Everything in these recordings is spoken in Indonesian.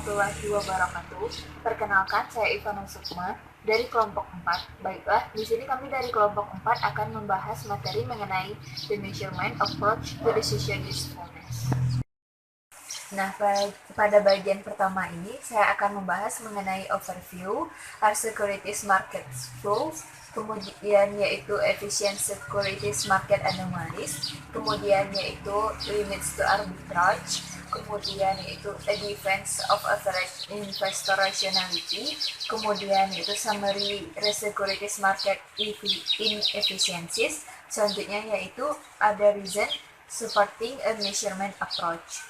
warahmatullahi wabarakatuh. Perkenalkan, saya Ivana Sukma dari kelompok 4. Baiklah, di sini kami dari kelompok 4 akan membahas materi mengenai the measurement approach to decision usefulness. Nah, pada bagian pertama ini saya akan membahas mengenai overview, our securities market flows, kemudian yaitu efficient securities market anomalies, kemudian yaitu limits to arbitrage, kemudian yaitu a defense of average investor rationality, kemudian yaitu summary securities market inefficiencies, selanjutnya yaitu ada reason supporting a measurement approach.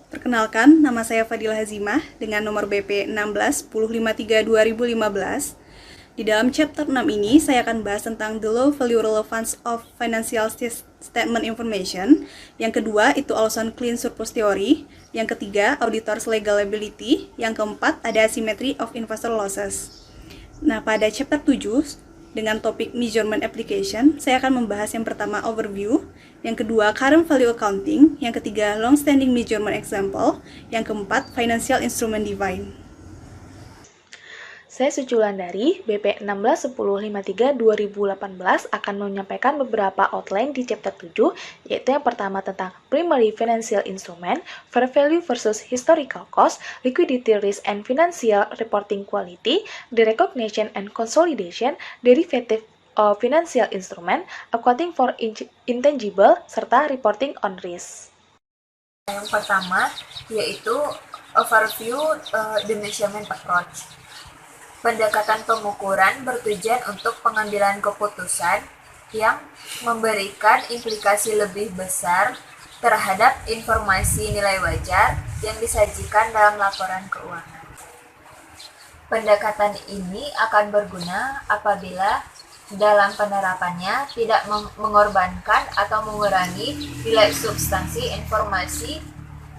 Perkenalkan, nama saya Fadila Hazimah dengan nomor BP 16-1053-2015. Di dalam chapter 6 ini, saya akan bahas tentang the low value relevance of financial statement information. Yang kedua, itu Olson Clean Surplus Theory. Yang ketiga, auditors legal liability. Yang keempat, ada asymmetry of investor losses. Nah, pada chapter 7, dengan topik measurement application, saya akan membahas yang pertama overview, yang kedua current value accounting, yang ketiga long standing measurement example, yang keempat financial instrument divine. Saya Sujulandari, BP 161053-2018 akan menyampaikan beberapa outline di chapter 7, yaitu yang pertama tentang primary financial instrument, fair value versus historical cost, liquidity risk and financial reporting quality, the recognition and consolidation, derivative of financial instrument, accounting for intangible, serta reporting on risk. Yang pertama yaitu overview the measurement approach. Pendekatan pengukuran bertujuan untuk pengambilan keputusan yang memberikan implikasi lebih besar terhadap informasi nilai wajar yang disajikan dalam laporan keuangan. Pendekatan ini akan berguna apabila dalam penerapannya tidak mengorbankan atau mengurangi nilai substansi informasi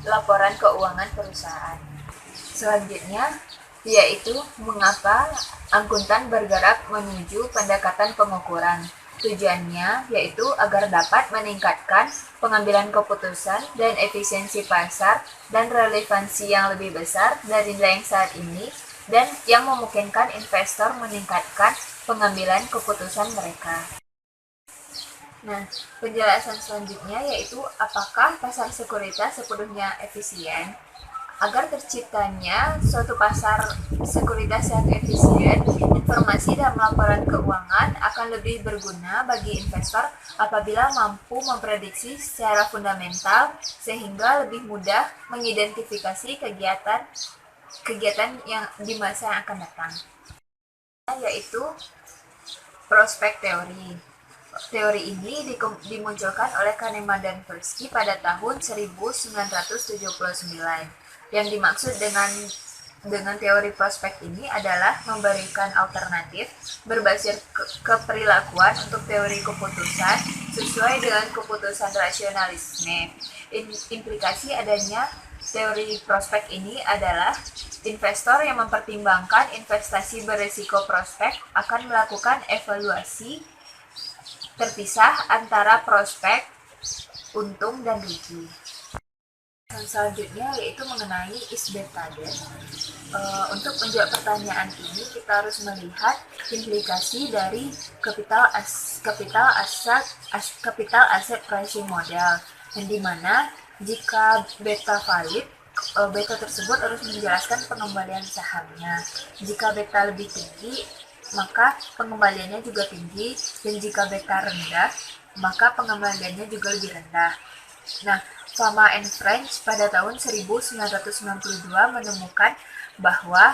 laporan keuangan perusahaan. Selanjutnya, yaitu mengapa akuntan bergerak menuju pendekatan pengukuran. Tujuannya yaitu agar dapat meningkatkan pengambilan keputusan dan efisiensi pasar dan relevansi yang lebih besar dari nilai yang saat ini dan yang memungkinkan investor meningkatkan pengambilan keputusan mereka. Nah, penjelasan selanjutnya yaitu apakah pasar sekuritas sepenuhnya efisien? Agar terciptanya suatu pasar sekuritas yang efisien, informasi dalam laporan keuangan akan lebih berguna bagi investor apabila mampu memprediksi secara fundamental sehingga lebih mudah mengidentifikasi kegiatan yang di masa yang akan datang. Yaitu prospek teori. Teori ini dimunculkan oleh Kahneman dan Tversky pada tahun 1979. Yang dimaksud dengan teori prospek ini adalah memberikan alternatif berbasis keperilakuan untuk teori keputusan sesuai dengan keputusan rasionalisme. Implikasi adanya teori prospek ini adalah investor yang mempertimbangkan investasi berisiko prospek akan melakukan evaluasi terpisah antara prospek, untung, dan rugi. Selanjutnya yaitu mengenai is beta debt. Untuk menjawab pertanyaan ini kita harus melihat implikasi dari capital asset pricing model, yang dimana jika beta valid, beta tersebut harus menjelaskan pengembalian sahamnya. Jika beta lebih tinggi, maka pengembaliannya juga tinggi, dan jika beta rendah, maka pengembaliannya juga lebih rendah. Nah, Fama and French pada tahun 1992 menemukan bahwa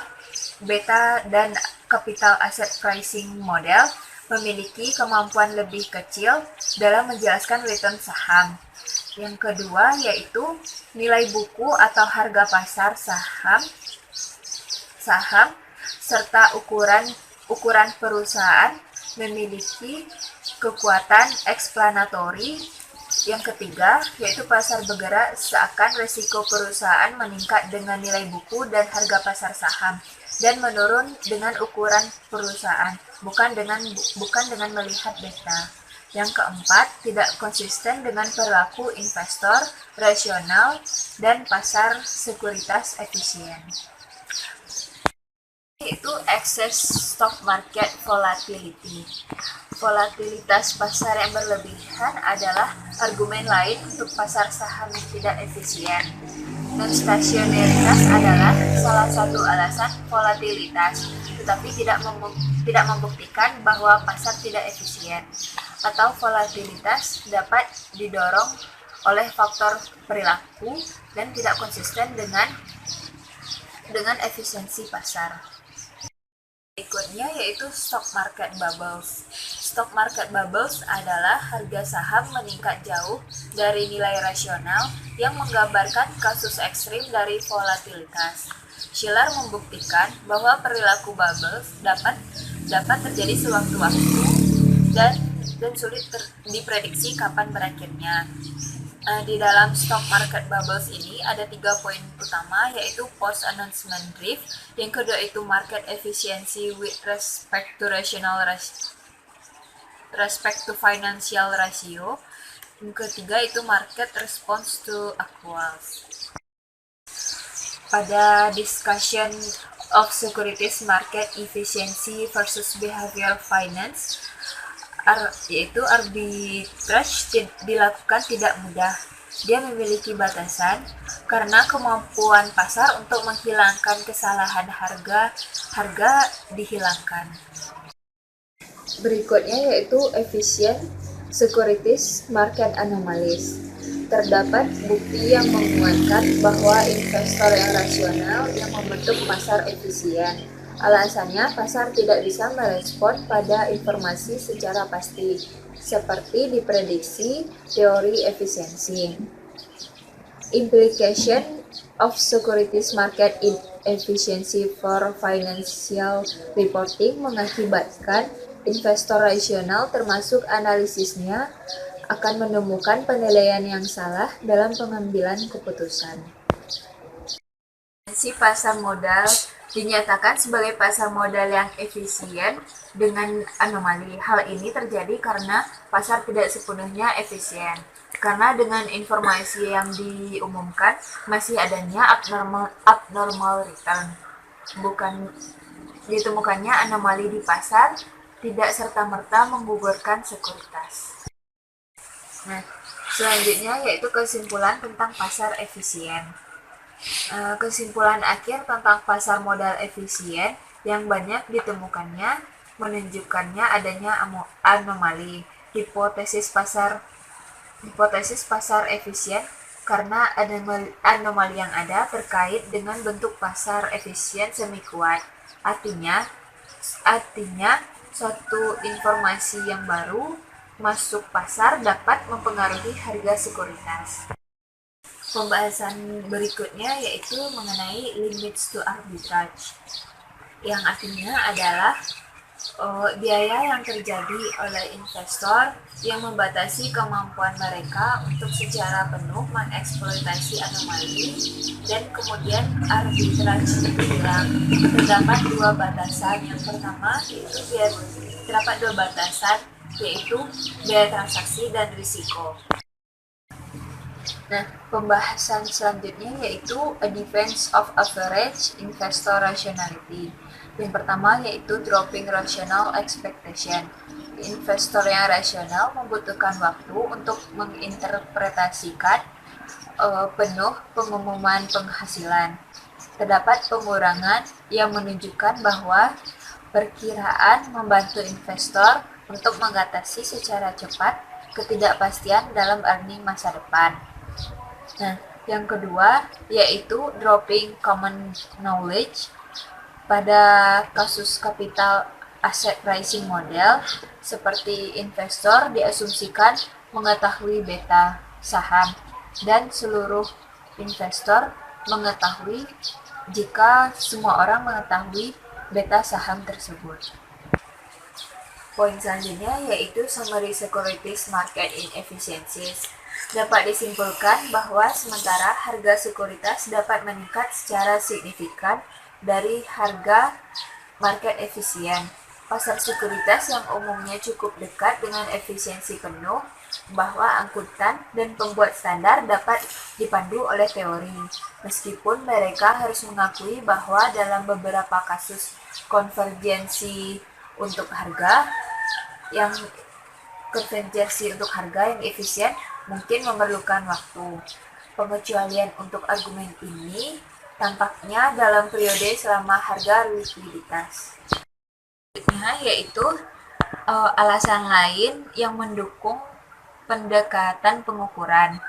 beta dan capital asset pricing model memiliki kemampuan lebih kecil dalam menjelaskan return saham. Yang kedua yaitu nilai buku atau harga pasar saham serta ukuran perusahaan memiliki kekuatan eksplanatori. Yang ketiga, yaitu pasar bergerak seakan resiko perusahaan meningkat dengan nilai buku dan harga pasar saham dan menurun dengan ukuran perusahaan, bukan dengan melihat beta. Yang keempat, tidak konsisten dengan perilaku investor rasional dan pasar sekuritas efisien. Yaitu excess stock market volatility. Volatilitas pasar yang berlebihan adalah argumen lain untuk pasar saham yang tidak efisien. Non-stasionaritas adalah salah satu alasan volatilitas, tetapi tidak membuktikan bahwa pasar tidak efisien, atau volatilitas dapat didorong oleh faktor perilaku dan tidak konsisten dengan efisiensi pasar. Berikutnya yaitu stock market bubbles. Stock market bubbles adalah harga saham meningkat jauh dari nilai rasional yang menggambarkan kasus ekstrim dari volatilitas. Shiller membuktikan bahwa perilaku bubbles dapat terjadi sewaktu-waktu dan sulit diprediksi kapan berakhirnya. Di dalam stock market bubbles ini ada 3 poin utama, yaitu post announcement drift, yang kedua itu market efficiency with respect to financial ratio, yang ketiga itu market response to actuals. Pada discussion of securities market efficiency versus behavioral finance, yaitu arbitrage dilakukan tidak mudah. Dia memiliki batasan karena kemampuan pasar untuk menghilangkan kesalahan harga dihilangkan. Berikutnya yaitu efficient securities market anomalies. Terdapat bukti yang menguatkan bahwa investor yang rasional yang membentuk pasar efisien. Alasannya, pasar tidak bisa merespon pada informasi secara pasti, seperti diprediksi teori efisiensi. Implication of securities market inefficiency for financial reporting mengakibatkan investor rasional termasuk analisisnya akan menemukan penilaian yang salah dalam pengambilan keputusan. Pasar modal dinyatakan sebagai pasar modal yang efisien dengan anomali. Hal ini terjadi karena pasar tidak sepenuhnya efisien. Karena dengan informasi yang diumumkan masih adanya abnormal return. Bukan ditemukannya anomali di pasar tidak serta-merta menggugurkan sekuritas. Nah, selanjutnya yaitu kesimpulan tentang pasar efisien. Kesimpulan akhir tentang pasar modal efisien yang banyak ditemukannya menunjukkannya adanya anomali. Hipotesis pasar efisien karena anomali yang ada terkait dengan bentuk pasar efisien semi kuat. Artinya suatu informasi yang baru masuk pasar dapat mempengaruhi harga sekuritas. Pembahasan berikutnya yaitu mengenai limits to arbitrage, yang artinya adalah biaya yang terjadi oleh investor yang membatasi kemampuan mereka untuk secara penuh mengeksploitasi anomali dan kemudian arbitrage itu hilang. Terdapat dua batasan. Yang pertama yaitu biaya transaksi dan risiko. Nah, pembahasan selanjutnya yaitu a defense of average investor rationality. Yang pertama yaitu dropping rational expectation. Investor yang rasional membutuhkan waktu untuk menginterpretasikan penuh pengumuman penghasilan. Terdapat pengurangan yang menunjukkan bahwa perkiraan membantu investor untuk mengatasi secara cepat ketidakpastian dalam earning masa depan. Nah, yang kedua yaitu dropping common knowledge. Pada kasus capital asset pricing model, seperti investor diasumsikan mengetahui beta saham dan seluruh investor mengetahui jika semua orang mengetahui beta saham tersebut. Poin selanjutnya yaitu summary securities market inefficiencies. Dapat disimpulkan bahwa sementara harga sekuritas dapat meningkat secara signifikan dari harga market efisien, pasar sekuritas yang umumnya cukup dekat dengan efisiensi penuh bahwa akuntan dan pembuat standar dapat dipandu oleh teori, meskipun mereka harus mengakui bahwa dalam beberapa kasus konvergensi untuk harga yang efisien mungkin memerlukan waktu. Pengecualian untuk argumen ini tampaknya dalam periode selama harga likuiditas. Selanjutnya yaitu alasan lain yang mendukung pendekatan pengukuran.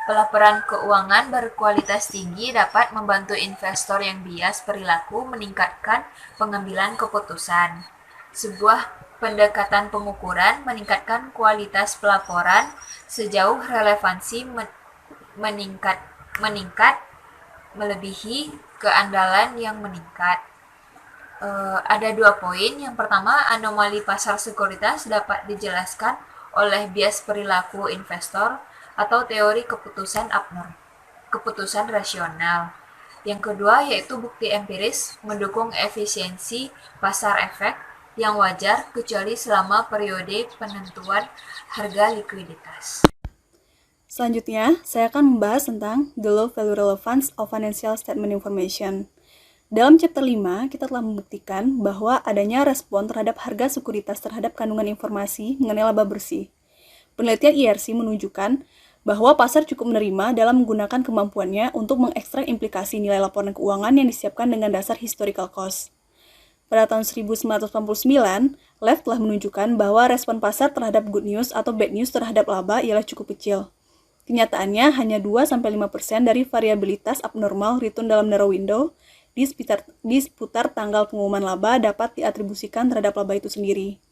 Pelaporan keuangan berkualitas tinggi dapat membantu investor yang bias perilaku meningkatkan pengambilan keputusan. Sebuah pendekatan pengukuran meningkatkan kualitas pelaporan sejauh relevansi meningkat melebihi keandalan yang meningkat. Ada 2 poin. Yang pertama, anomali pasar sekuritas dapat dijelaskan oleh bias perilaku investor atau teori keputusan rasional. Yang kedua yaitu bukti empiris mendukung efisiensi pasar efek yang wajar kecuali selama periode penentuan harga likuiditas. Selanjutnya, saya akan membahas tentang the low value relevance of financial statement information. Dalam chapter 5, kita telah membuktikan bahwa adanya respon terhadap harga sekuritas terhadap kandungan informasi mengenai laba bersih. Penelitian IRC menunjukkan bahwa pasar cukup menerima dalam menggunakan kemampuannya untuk mengekstrak implikasi nilai laporan keuangan yang disiapkan dengan dasar historical cost. Pada tahun 1989, Lev telah menunjukkan bahwa respon pasar terhadap good news atau bad news terhadap laba ialah cukup kecil. Kenyataannya, hanya 2-5% dari variabilitas abnormal return dalam narrow window di seputar tanggal pengumuman laba dapat diatribusikan terhadap laba itu sendiri.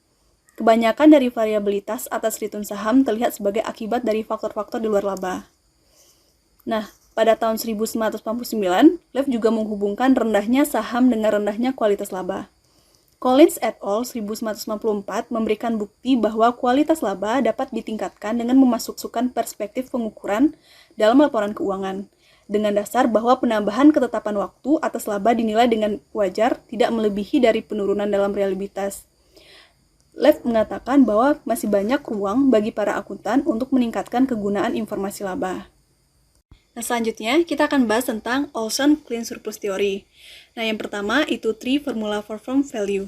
Kebanyakan dari variabilitas atas return saham terlihat sebagai akibat dari faktor-faktor di luar laba. Nah, pada tahun 1989, Lev juga menghubungkan rendahnya saham dengan rendahnya kualitas laba. Collins et al. 1994 memberikan bukti bahwa kualitas laba dapat ditingkatkan dengan memasukkan perspektif pengukuran dalam laporan keuangan, dengan dasar bahwa penambahan ketetapan waktu atas laba dinilai dengan wajar tidak melebihi dari penurunan dalam realitas. Lev mengatakan bahwa masih banyak ruang bagi para akuntan untuk meningkatkan kegunaan informasi laba. Nah, selanjutnya kita akan bahas tentang Olson Clean Surplus Theory. Nah, yang pertama itu 3 Formula for Firm Value.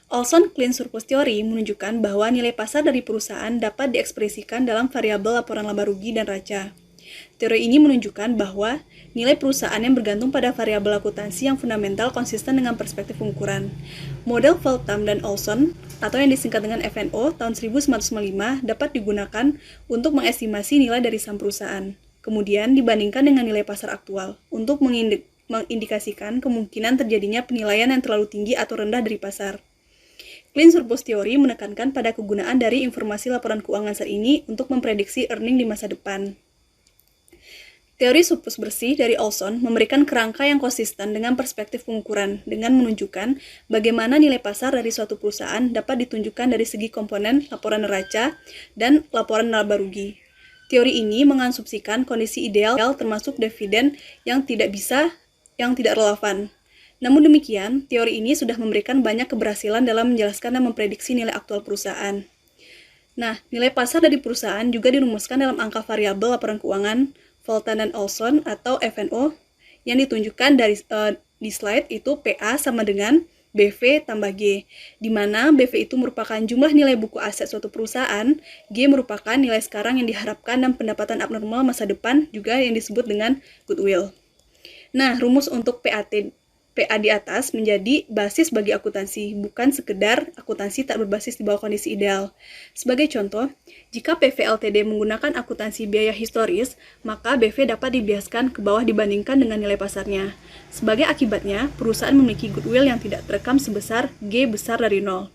Olson Clean Surplus Theory menunjukkan bahwa nilai pasar dari perusahaan dapat diekspresikan dalam variabel laporan laba rugi dan raca. Teori ini menunjukkan bahwa nilai perusahaan yang bergantung pada variabel akuntansi yang fundamental konsisten dengan perspektif pengukuran. Model Feltham dan Olson, atau yang disingkat dengan FNO, tahun 1905 dapat digunakan untuk mengestimasi nilai dari saham perusahaan. Kemudian dibandingkan dengan nilai pasar aktual untuk mengindikasikan kemungkinan terjadinya penilaian yang terlalu tinggi atau rendah dari pasar. Clean Surplus Theory menekankan pada kegunaan dari informasi laporan keuangan saat ini untuk memprediksi earning di masa depan. Teori surplus bersih dari Olson memberikan kerangka yang konsisten dengan perspektif pengukuran dengan menunjukkan bagaimana nilai pasar dari suatu perusahaan dapat ditunjukkan dari segi komponen laporan neraca dan laporan laba rugi. Teori ini mengasumsikan kondisi ideal termasuk dividen yang tidak relevan. Namun demikian, teori ini sudah memberikan banyak keberhasilan dalam menjelaskan dan memprediksi nilai aktual perusahaan. Nah, nilai pasar dari perusahaan juga dirumuskan dalam angka variabel laporan keuangan Feltham dan Olson atau FNO yang ditunjukkan di slide itu PA sama dengan BV tambah G, di mana BV itu merupakan jumlah nilai buku aset suatu perusahaan, G merupakan nilai sekarang yang diharapkan dan pendapatan abnormal masa depan juga yang disebut dengan goodwill. Nah, rumus untuk PA di atas menjadi basis bagi akuntansi, bukan sekedar akuntansi tak berbasis di bawah kondisi ideal. Sebagai contoh, jika PV Ltd menggunakan akuntansi biaya historis, maka BV dapat dibiaskan ke bawah dibandingkan dengan nilai pasarnya. Sebagai akibatnya, perusahaan memiliki goodwill yang tidak terekam sebesar G besar dari 0.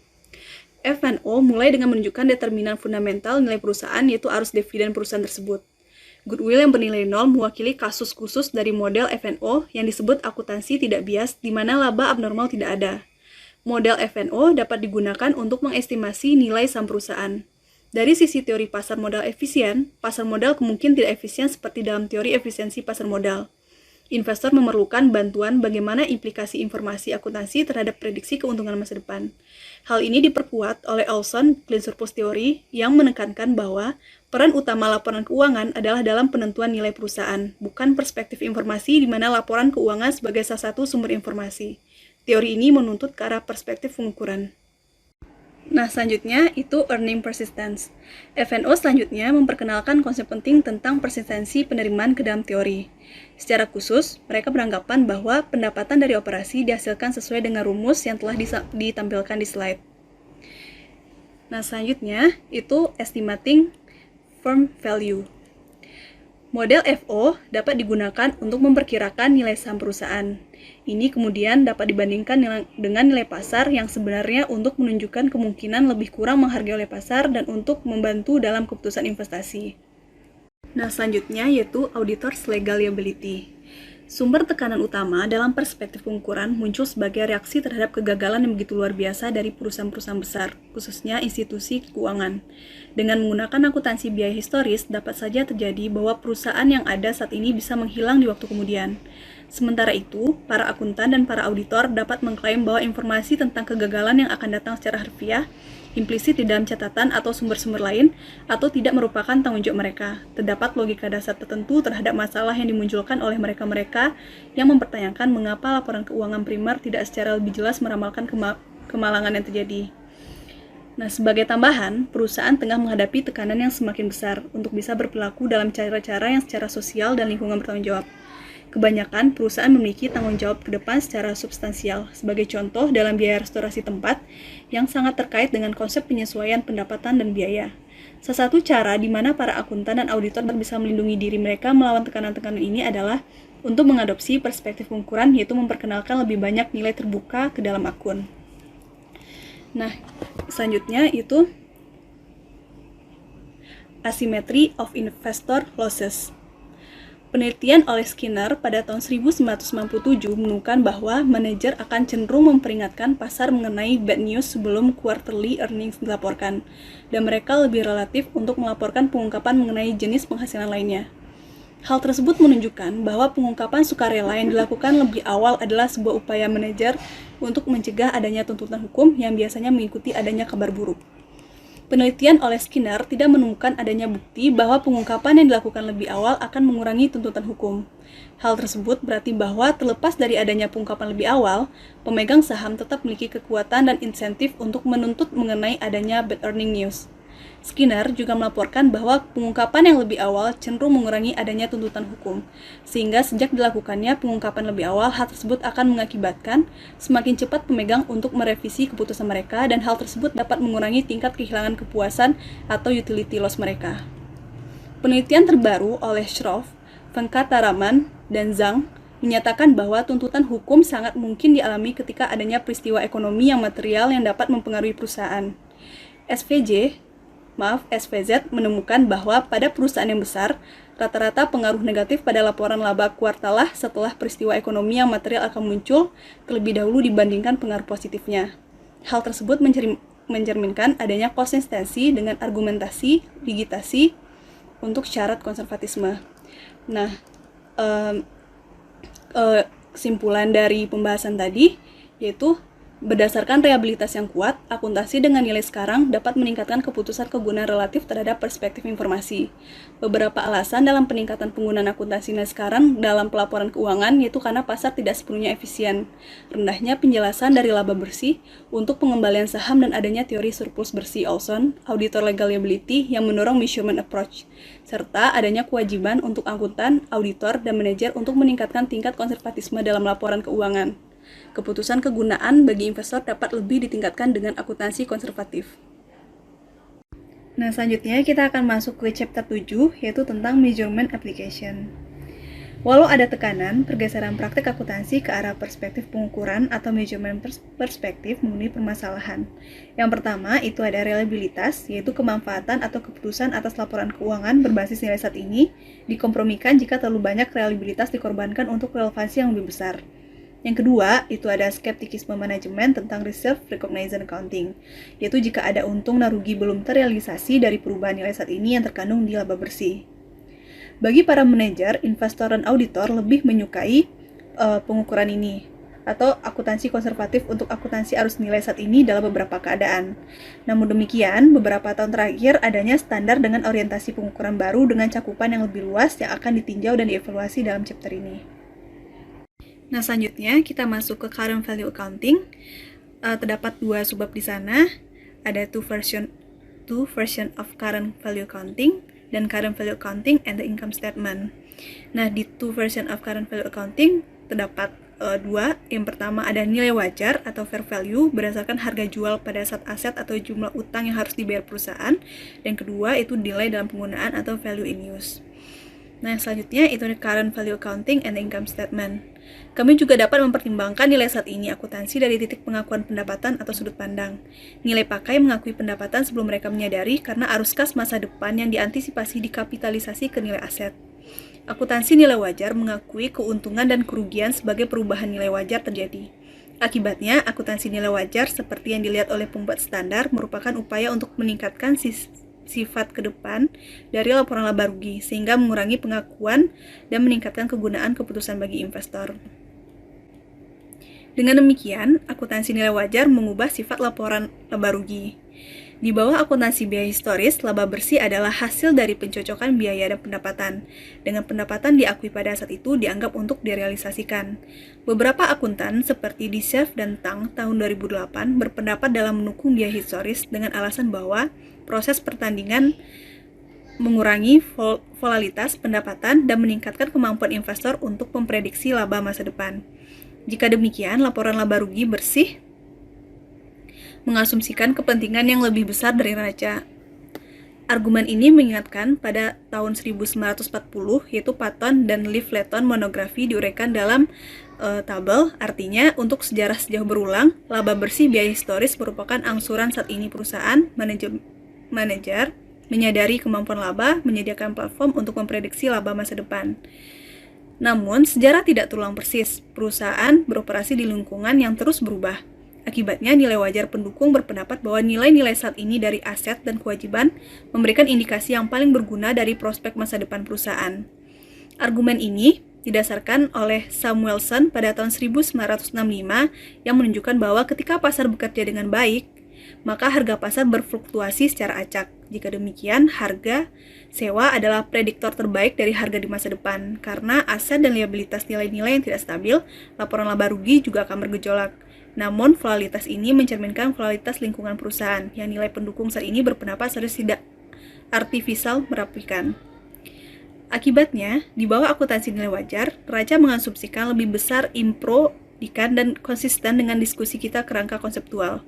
FNO mulai dengan menunjukkan determinan fundamental nilai perusahaan yaitu arus dividen perusahaan tersebut. Goodwill yang bernilai 0 mewakili kasus khusus dari model FNO yang disebut akuntansi tidak bias di mana laba abnormal tidak ada. Model FNO dapat digunakan untuk mengestimasi nilai saham perusahaan. Dari sisi teori pasar modal efisien, pasar modal kemungkinan tidak efisien seperti dalam teori efisiensi pasar modal. investor memerlukan bantuan bagaimana implikasi informasi akuntansi terhadap prediksi keuntungan masa depan. Hal ini diperkuat oleh Olson Clean Surplus Theory yang menekankan bahwa peran utama laporan keuangan adalah dalam penentuan nilai perusahaan, bukan perspektif informasi di mana laporan keuangan sebagai salah satu sumber informasi. Teori ini menuntut ke arah perspektif pengukuran. Nah, selanjutnya itu earning persistence. FNO selanjutnya memperkenalkan konsep penting tentang persistensi penerimaan ke dalam teori. Secara khusus, mereka beranggapan bahwa pendapatan dari operasi dihasilkan sesuai dengan rumus yang telah ditampilkan di slide. Nah, selanjutnya itu estimating firm value. Model FO dapat digunakan untuk memperkirakan nilai saham perusahaan. Ini kemudian dapat dibandingkan dengan nilai pasar yang sebenarnya untuk menunjukkan kemungkinan lebih kurang menghargai oleh pasar dan untuk membantu dalam keputusan investasi. Nah, selanjutnya yaitu auditors legal liability. Sumber tekanan utama dalam perspektif pengukuran muncul sebagai reaksi terhadap kegagalan yang begitu luar biasa dari perusahaan-perusahaan besar, khususnya institusi keuangan. Dengan menggunakan akuntansi biaya historis, dapat saja terjadi bahwa perusahaan yang ada saat ini bisa menghilang di waktu kemudian. Sementara itu, para akuntan dan para auditor dapat mengklaim bahwa informasi tentang kegagalan yang akan datang secara harfiah, implisit di dalam catatan atau sumber-sumber lain, atau tidak merupakan tanggung jawab mereka. Terdapat logika dasar tertentu terhadap masalah yang dimunculkan oleh mereka-mereka yang mempertanyakan mengapa laporan keuangan primer tidak secara lebih jelas meramalkan kemalangan yang terjadi. Nah, sebagai tambahan, perusahaan tengah menghadapi tekanan yang semakin besar untuk bisa berperilaku dalam cara-cara yang secara sosial dan lingkungan bertanggung jawab. Kebanyakan perusahaan memiliki tanggung jawab ke depan secara substansial, sebagai contoh dalam biaya restorasi tempat yang sangat terkait dengan konsep penyesuaian pendapatan dan biaya. Salah satu cara di mana para akuntan dan auditor bisa melindungi diri mereka melawan tekanan-tekanan ini adalah untuk mengadopsi perspektif pengukuran, yaitu memperkenalkan lebih banyak nilai terbuka ke dalam akun. Nah, selanjutnya itu asymmetry of investor losses. Penelitian oleh Skinner pada tahun 1997 menemukan bahwa manajer akan cenderung memperingatkan pasar mengenai bad news sebelum quarterly earnings dilaporkan, dan mereka lebih relatif untuk melaporkan pengungkapan mengenai jenis penghasilan lainnya. Hal tersebut menunjukkan bahwa pengungkapan sukarela yang dilakukan lebih awal adalah sebuah upaya manajer untuk mencegah adanya tuntutan hukum yang biasanya mengikuti adanya kabar buruk. Penelitian oleh Skinner tidak menemukan adanya bukti bahwa pengungkapan yang dilakukan lebih awal akan mengurangi tuntutan hukum. Hal tersebut berarti bahwa terlepas dari adanya pengungkapan lebih awal, pemegang saham tetap memiliki kekuatan dan insentif untuk menuntut mengenai adanya bad earning news. Skinner juga melaporkan bahwa pengungkapan yang lebih awal cenderung mengurangi adanya tuntutan hukum, sehingga sejak dilakukannya pengungkapan lebih awal, hal tersebut akan mengakibatkan semakin cepat pemegang untuk merevisi keputusan mereka, dan hal tersebut dapat mengurangi tingkat kehilangan kepuasan atau utility loss mereka. Penelitian terbaru oleh Shroff, Venkataraman, dan Zhang menyatakan bahwa tuntutan hukum sangat mungkin dialami ketika adanya peristiwa ekonomi yang material yang dapat mempengaruhi perusahaan. SVZ menemukan bahwa pada perusahaan yang besar, rata-rata pengaruh negatif pada laporan laba kuartalah setelah peristiwa ekonomi yang material akan muncul terlebih dahulu dibandingkan pengaruh positifnya. Hal tersebut mencerminkan adanya konsistensi dengan argumentasi digitasi untuk syarat konservatisme. Nah, kesimpulan dari pembahasan tadi yaitu berdasarkan reliabilitas yang kuat, akuntansi dengan nilai sekarang dapat meningkatkan keputusan kegunaan relatif terhadap perspektif informasi. Beberapa alasan dalam peningkatan penggunaan akuntansi nilai sekarang dalam pelaporan keuangan yaitu karena pasar tidak sepenuhnya efisien, rendahnya penjelasan dari laba bersih untuk pengembalian saham, dan adanya teori surplus bersih Olson, auditor legal liability yang mendorong measurement approach, serta adanya kewajiban untuk akuntan, auditor, dan manajer untuk meningkatkan tingkat konservatisme dalam laporan keuangan. Keputusan kegunaan bagi investor dapat lebih ditingkatkan dengan akuntansi konservatif. Nah, selanjutnya kita akan masuk ke chapter 7, yaitu tentang measurement application. Walau ada tekanan, pergeseran praktik akuntansi ke arah perspektif pengukuran atau measurement perspektif memenuhi permasalahan. Yang pertama, itu ada reliabilitas, yaitu kemanfaatan atau keputusan atas laporan keuangan berbasis nilai saat ini dikompromikan jika terlalu banyak reliabilitas dikorbankan untuk relevansi yang lebih besar. Yang kedua, itu ada skeptikisme manajemen tentang reserve recognition accounting, yaitu jika ada untung dan rugi belum terrealisasi dari perubahan nilai saat ini yang terkandung di laba bersih. Bagi para manajer, investor, dan auditor lebih menyukai pengukuran ini atau akuntansi konservatif untuk akuntansi arus nilai saat ini dalam beberapa keadaan. Namun demikian, beberapa tahun terakhir adanya standar dengan orientasi pengukuran baru dengan cakupan yang lebih luas yang akan ditinjau dan dievaluasi dalam chapter ini. Nah, selanjutnya kita masuk ke current value accounting. Terdapat dua subbab di sana. Ada two version of current value accounting dan current value accounting and the income statement. Nah, di two version of current value accounting terdapat dua. Yang pertama ada nilai wajar atau fair value berdasarkan harga jual pada saat aset atau jumlah utang yang harus dibayar perusahaan. Dan kedua itu nilai dalam penggunaan atau value in use. Nah, selanjutnya itu current value accounting and the income statement. Kami juga dapat mempertimbangkan nilai saat ini akuntansi dari titik pengakuan pendapatan atau sudut pandang. Nilai pakai mengakui pendapatan sebelum mereka menyadari karena arus kas masa depan yang diantisipasi dikapitalisasi ke nilai aset. Akuntansi nilai wajar mengakui keuntungan dan kerugian sebagai perubahan nilai wajar terjadi. Akibatnya, akuntansi nilai wajar seperti yang dilihat oleh pembuat standar merupakan upaya untuk meningkatkan sifat ke depan dari laporan laba rugi sehingga mengurangi pengakuan dan meningkatkan kegunaan keputusan bagi investor. Dengan demikian, akuntansi nilai wajar mengubah sifat laporan laba rugi. Di bawah akuntansi biaya historis, laba bersih adalah hasil dari pencocokan biaya dan pendapatan. Dengan pendapatan diakui pada saat itu dianggap untuk direalisasikan. Beberapa akuntan seperti Disev dan Tang tahun 2008 berpendapat dalam mendukung biaya historis dengan alasan bahwa proses pertandingan mengurangi volatilitas pendapatan dan meningkatkan kemampuan investor untuk memprediksi laba masa depan. Jika demikian, laporan laba rugi bersih mengasumsikan kepentingan yang lebih besar dari neraca. Argumen ini mengingatkan pada tahun 1940, yaitu Patton dan Littleton monografi diuraikan dalam tabel. Artinya, untuk sejarah sejauh berulang, laba bersih biaya historis merupakan angsuran saat ini perusahaan, manajer menyadari kemampuan laba, menyediakan platform untuk memprediksi laba masa depan. Namun, sejarah tidak terulang persis. Perusahaan beroperasi di lingkungan yang terus berubah. Akibatnya, nilai wajar pendukung berpendapat bahwa nilai-nilai saat ini dari aset dan kewajiban memberikan indikasi yang paling berguna dari prospek masa depan perusahaan. Argumen ini didasarkan oleh Samuelson pada tahun 1965 yang menunjukkan bahwa ketika pasar bekerja dengan baik, maka harga pasar berfluktuasi secara acak. Jika demikian, harga sewa adalah prediktor terbaik dari harga di masa depan. Karena aset dan liabilitas nilai-nilai yang tidak stabil, laporan laba rugi juga akan bergejolak. Namun, volatilitas ini mencerminkan volatilitas lingkungan perusahaan, yang nilai pendukung saat ini berpendapat seharusnya tidak artificial merapikan. Akibatnya, di bawah akuntansi nilai wajar, neraca mengasumsikan lebih besar improdikan dan konsisten dengan diskusi kita kerangka konseptual.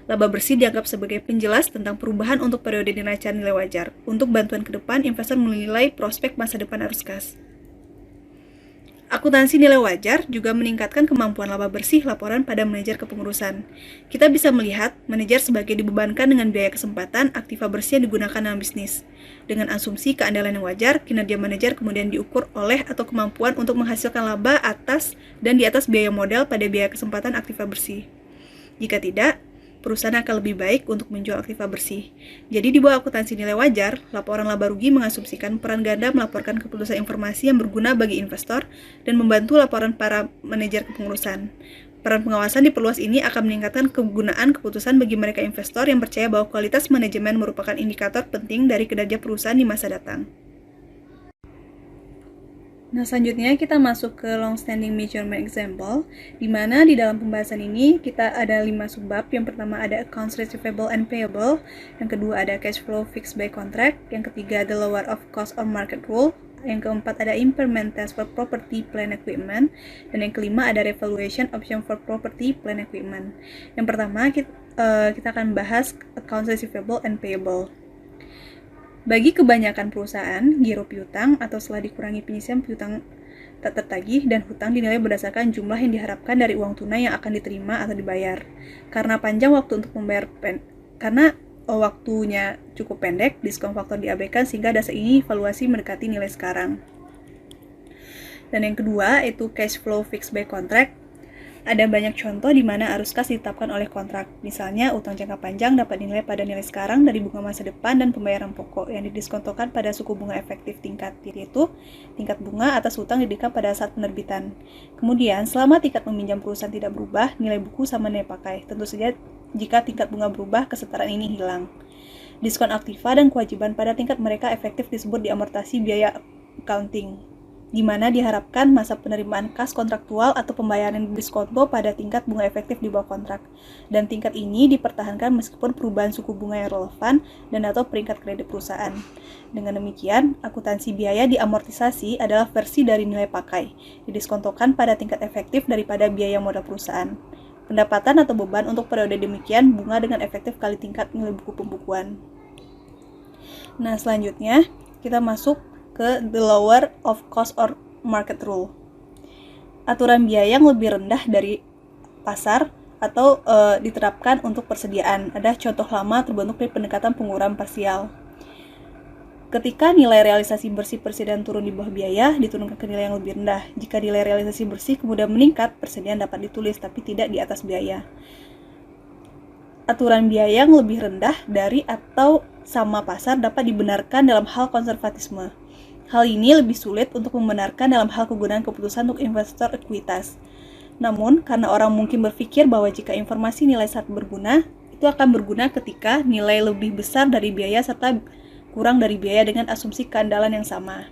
Laba bersih dianggap sebagai penjelas tentang perubahan untuk periode neraca nilai wajar. Untuk bantuan ke depan, investor menilai prospek masa depan arus kas. Akuntansi nilai wajar juga meningkatkan kemampuan laba bersih laporan pada manajer kepengurusan. Kita bisa melihat manajer sebagai dibebankan dengan biaya kesempatan aktiva bersih yang digunakan dalam bisnis. Dengan asumsi keandalan yang wajar, kinerja manajer kemudian diukur oleh atau kemampuan untuk menghasilkan laba atas dan di atas biaya modal pada biaya kesempatan aktiva bersih. Jika tidak, perusahaan akan lebih baik untuk menjual aktiva bersih. Jadi di bawah akuntansi nilai wajar, laporan laba rugi mengasumsikan peran ganda melaporkan keputusan informasi yang berguna bagi investor dan membantu laporan para manajer kepengurusan. Peran pengawasan diperluas ini akan meningkatkan kegunaan keputusan bagi mereka investor yang percaya bahwa kualitas manajemen merupakan indikator penting dari kinerja perusahaan di masa datang. Nah, selanjutnya kita masuk ke long-standing measurement example, di mana di dalam pembahasan ini kita ada 5 subbab. Yang pertama ada accounts receivable and payable, yang kedua ada cash flow fixed by contract, yang ketiga the lower of cost or market rule, yang keempat ada impairment test for property, plant equipment, dan yang kelima ada revaluation option for property, plant equipment. Yang pertama kita akan bahas accounts receivable and payable. Bagi kebanyakan perusahaan, giro piutang atau setelah dikurangi penyisian piutang tak tertagih dan hutang dinilai berdasarkan jumlah yang diharapkan dari uang tunai yang akan diterima atau dibayar. Karena panjang waktu untuk membayar waktunya cukup pendek, diskon faktor diabaikan sehingga dasar ini valuasi mendekati nilai sekarang. Dan yang kedua itu cash flow fixed by contract. Ada banyak contoh di mana arus kas ditetapkan oleh kontrak. Misalnya, utang jangka panjang dapat dinilai pada nilai sekarang dari bunga masa depan dan pembayaran pokok yang didiskontokan pada suku bunga efektif tingkat, yaitu tingkat bunga atas utang didirikan pada saat penerbitan. Kemudian, selama tingkat meminjam perusahaan tidak berubah, nilai buku sama nilai pakai. Tentu saja jika tingkat bunga berubah, kesetaraan ini hilang. Diskon aktiva dan kewajiban pada tingkat mereka efektif disebut diamortasi biaya accounting, di mana diharapkan masa penerimaan kas kontraktual atau pembayaran diskonto pada tingkat bunga efektif di bawah kontrak. Dan tingkat ini dipertahankan meskipun perubahan suku bunga yang relevan dan atau peringkat kredit perusahaan. Dengan demikian, akuntansi biaya diamortisasi adalah versi dari nilai pakai, didiskontokan pada tingkat efektif daripada biaya modal perusahaan. Pendapatan atau beban untuk periode demikian bunga dengan efektif kali tingkat nilai buku pembukuan. Nah, selanjutnya kita masuk ke the lower of cost or market rule. Aturan biaya yang lebih rendah dari pasar atau diterapkan untuk persediaan. Ada contoh lama terbentuk dari pendekatan pengurangan parsial. Ketika nilai realisasi bersih persediaan turun di bawah biaya, diturunkan ke nilai yang lebih rendah. Jika nilai realisasi bersih kemudian meningkat, persediaan dapat ditulis tapi tidak di atas biaya. Aturan biaya yang lebih rendah dari atau sama pasar dapat dibenarkan dalam hal konservatisme. Hal ini lebih sulit untuk membenarkan dalam hal kegunaan keputusan untuk investor ekuitas. Namun, karena orang mungkin berpikir bahwa jika informasi nilai sangat berguna, itu akan berguna ketika nilai lebih besar dari biaya serta kurang dari biaya dengan asumsi keandalan yang sama.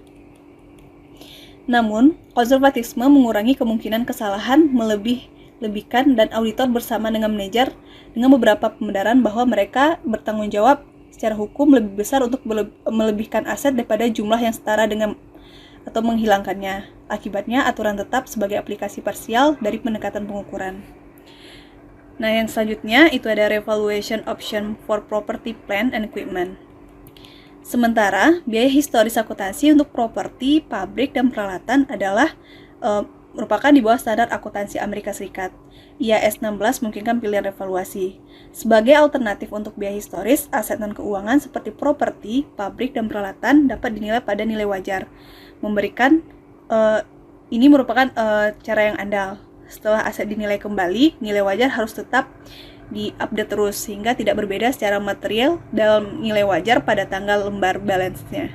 Namun, konservatisme mengurangi kemungkinan kesalahan melebih-lebihkan dan auditor bersama dengan manajer dengan beberapa pembenaran bahwa mereka bertanggung jawab secara hukum lebih besar untuk melebihkan aset daripada jumlah yang setara dengan atau menghilangkannya. Akibatnya, aturan tetap sebagai aplikasi parsial dari pendekatan pengukuran. Nah, yang selanjutnya itu ada revaluation option for property, plant, and equipment. Sementara, biaya historis akuntansi untuk properti, pabrik, dan peralatan adalah merupakan di bawah standar akuntansi Amerika Serikat. IAS 16 memungkinkan pilihan revaluasi. Sebagai alternatif untuk biaya historis, aset dan keuangan seperti properti, pabrik, dan peralatan dapat dinilai pada nilai wajar. Ini merupakan cara yang andal. Setelah aset dinilai kembali, nilai wajar harus tetap di-update terus sehingga tidak berbeda secara material dalam nilai wajar pada tanggal lembar balance-nya.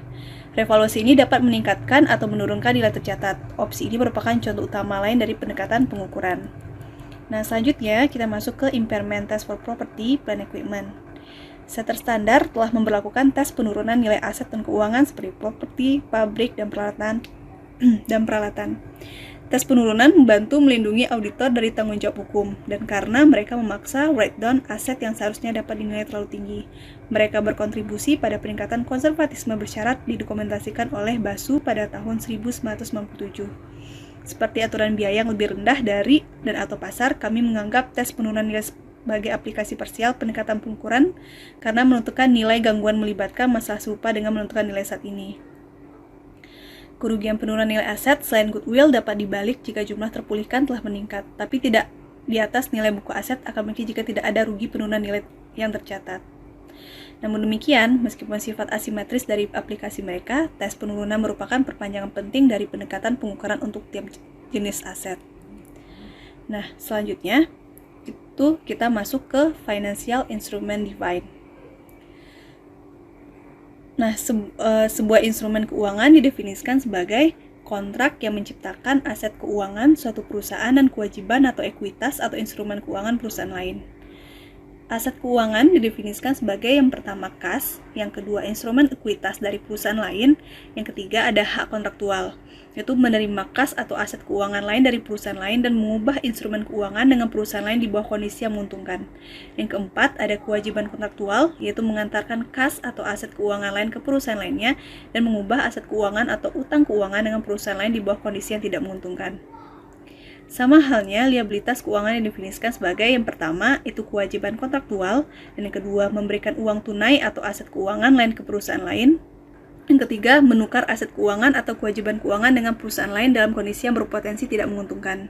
Revaluasi ini dapat meningkatkan atau menurunkan nilai tercatat. Opsi ini merupakan contoh utama lain dari pendekatan pengukuran. Nah, selanjutnya kita masuk ke impairment test for property, plant, equipment. Setter standar telah memberlakukan tes penurunan nilai aset dan keuangan seperti properti, pabrik, dan peralatan. Tes penurunan membantu melindungi auditor dari tanggung jawab hukum, dan karena mereka memaksa write-down aset yang seharusnya dapat dinilai terlalu tinggi. Mereka berkontribusi pada peningkatan konservatisme bersyarat didokumentasikan oleh BASU pada tahun 1997. Seperti aturan biaya yang lebih rendah dari dan atau pasar, kami menganggap tes penurunan nilai sebagai aplikasi parsial pendekatan pengukuran karena menentukan nilai gangguan melibatkan masalah serupa dengan menentukan nilai saat ini. Kerugian penurunan nilai aset selain goodwill dapat dibalik jika jumlah terpulihkan telah meningkat, tapi tidak di atas nilai buku aset akan mungkin jika tidak ada rugi penurunan nilai yang tercatat. Namun demikian, meskipun sifat asimetris dari aplikasi mereka, tes penurunan merupakan perpanjangan penting dari pendekatan pengukuran untuk tiap jenis aset. Nah, selanjutnya itu kita masuk ke financial instrument defined. Nah, sebuah instrumen keuangan didefinisikan sebagai kontrak yang menciptakan aset keuangan suatu perusahaan dan kewajiban atau ekuitas atau instrumen keuangan perusahaan lain. Aset keuangan didefinisikan sebagai yang pertama kas, yang kedua instrumen ekuitas dari perusahaan lain, yang ketiga ada hak kontraktual, yaitu menerima kas atau aset keuangan lain dari perusahaan lain dan mengubah instrumen keuangan dengan perusahaan lain di bawah kondisi yang menguntungkan. Yang keempat ada kewajiban kontraktual, yaitu mengantarkan kas atau aset keuangan lain ke perusahaan lainnya dan mengubah aset keuangan atau utang keuangan dengan perusahaan lain di bawah kondisi yang tidak menguntungkan. Sama halnya, liabilitas keuangan didefinisikan sebagai yang pertama, itu kewajiban kontraktual, dan yang kedua, memberikan uang tunai atau aset keuangan lain ke perusahaan lain. Yang ketiga, menukar aset keuangan atau kewajiban keuangan dengan perusahaan lain dalam kondisi yang berpotensi tidak menguntungkan.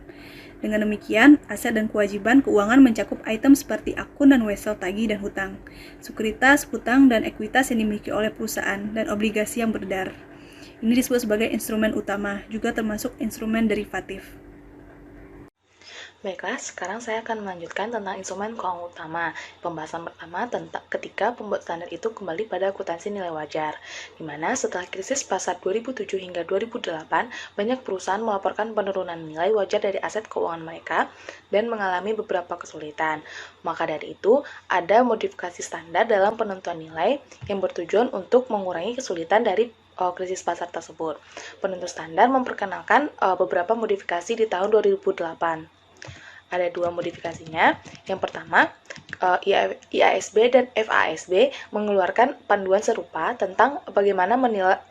Dengan demikian, aset dan kewajiban keuangan mencakup item seperti akun dan wesel tagih dan hutang, sekuritas, hutang, dan ekuitas yang dimiliki oleh perusahaan, dan obligasi yang beredar. Ini disebut sebagai instrumen utama, juga termasuk instrumen derivatif. Baiklah, sekarang saya akan melanjutkan tentang instrumen keuangan utama. Pembahasan pertama tentang ketika pembuat standar itu kembali pada akuntansi nilai wajar, di mana setelah krisis pasar 2007 hingga 2008, banyak perusahaan melaporkan penurunan nilai wajar dari aset keuangan mereka dan mengalami beberapa kesulitan. Maka dari itu, ada modifikasi standar dalam penentuan nilai yang bertujuan untuk mengurangi kesulitan dari krisis pasar tersebut. Penentu standar memperkenalkan beberapa modifikasi di tahun 2008. Ada dua modifikasinya. Yang pertama, IASB dan FASB mengeluarkan panduan serupa tentang bagaimana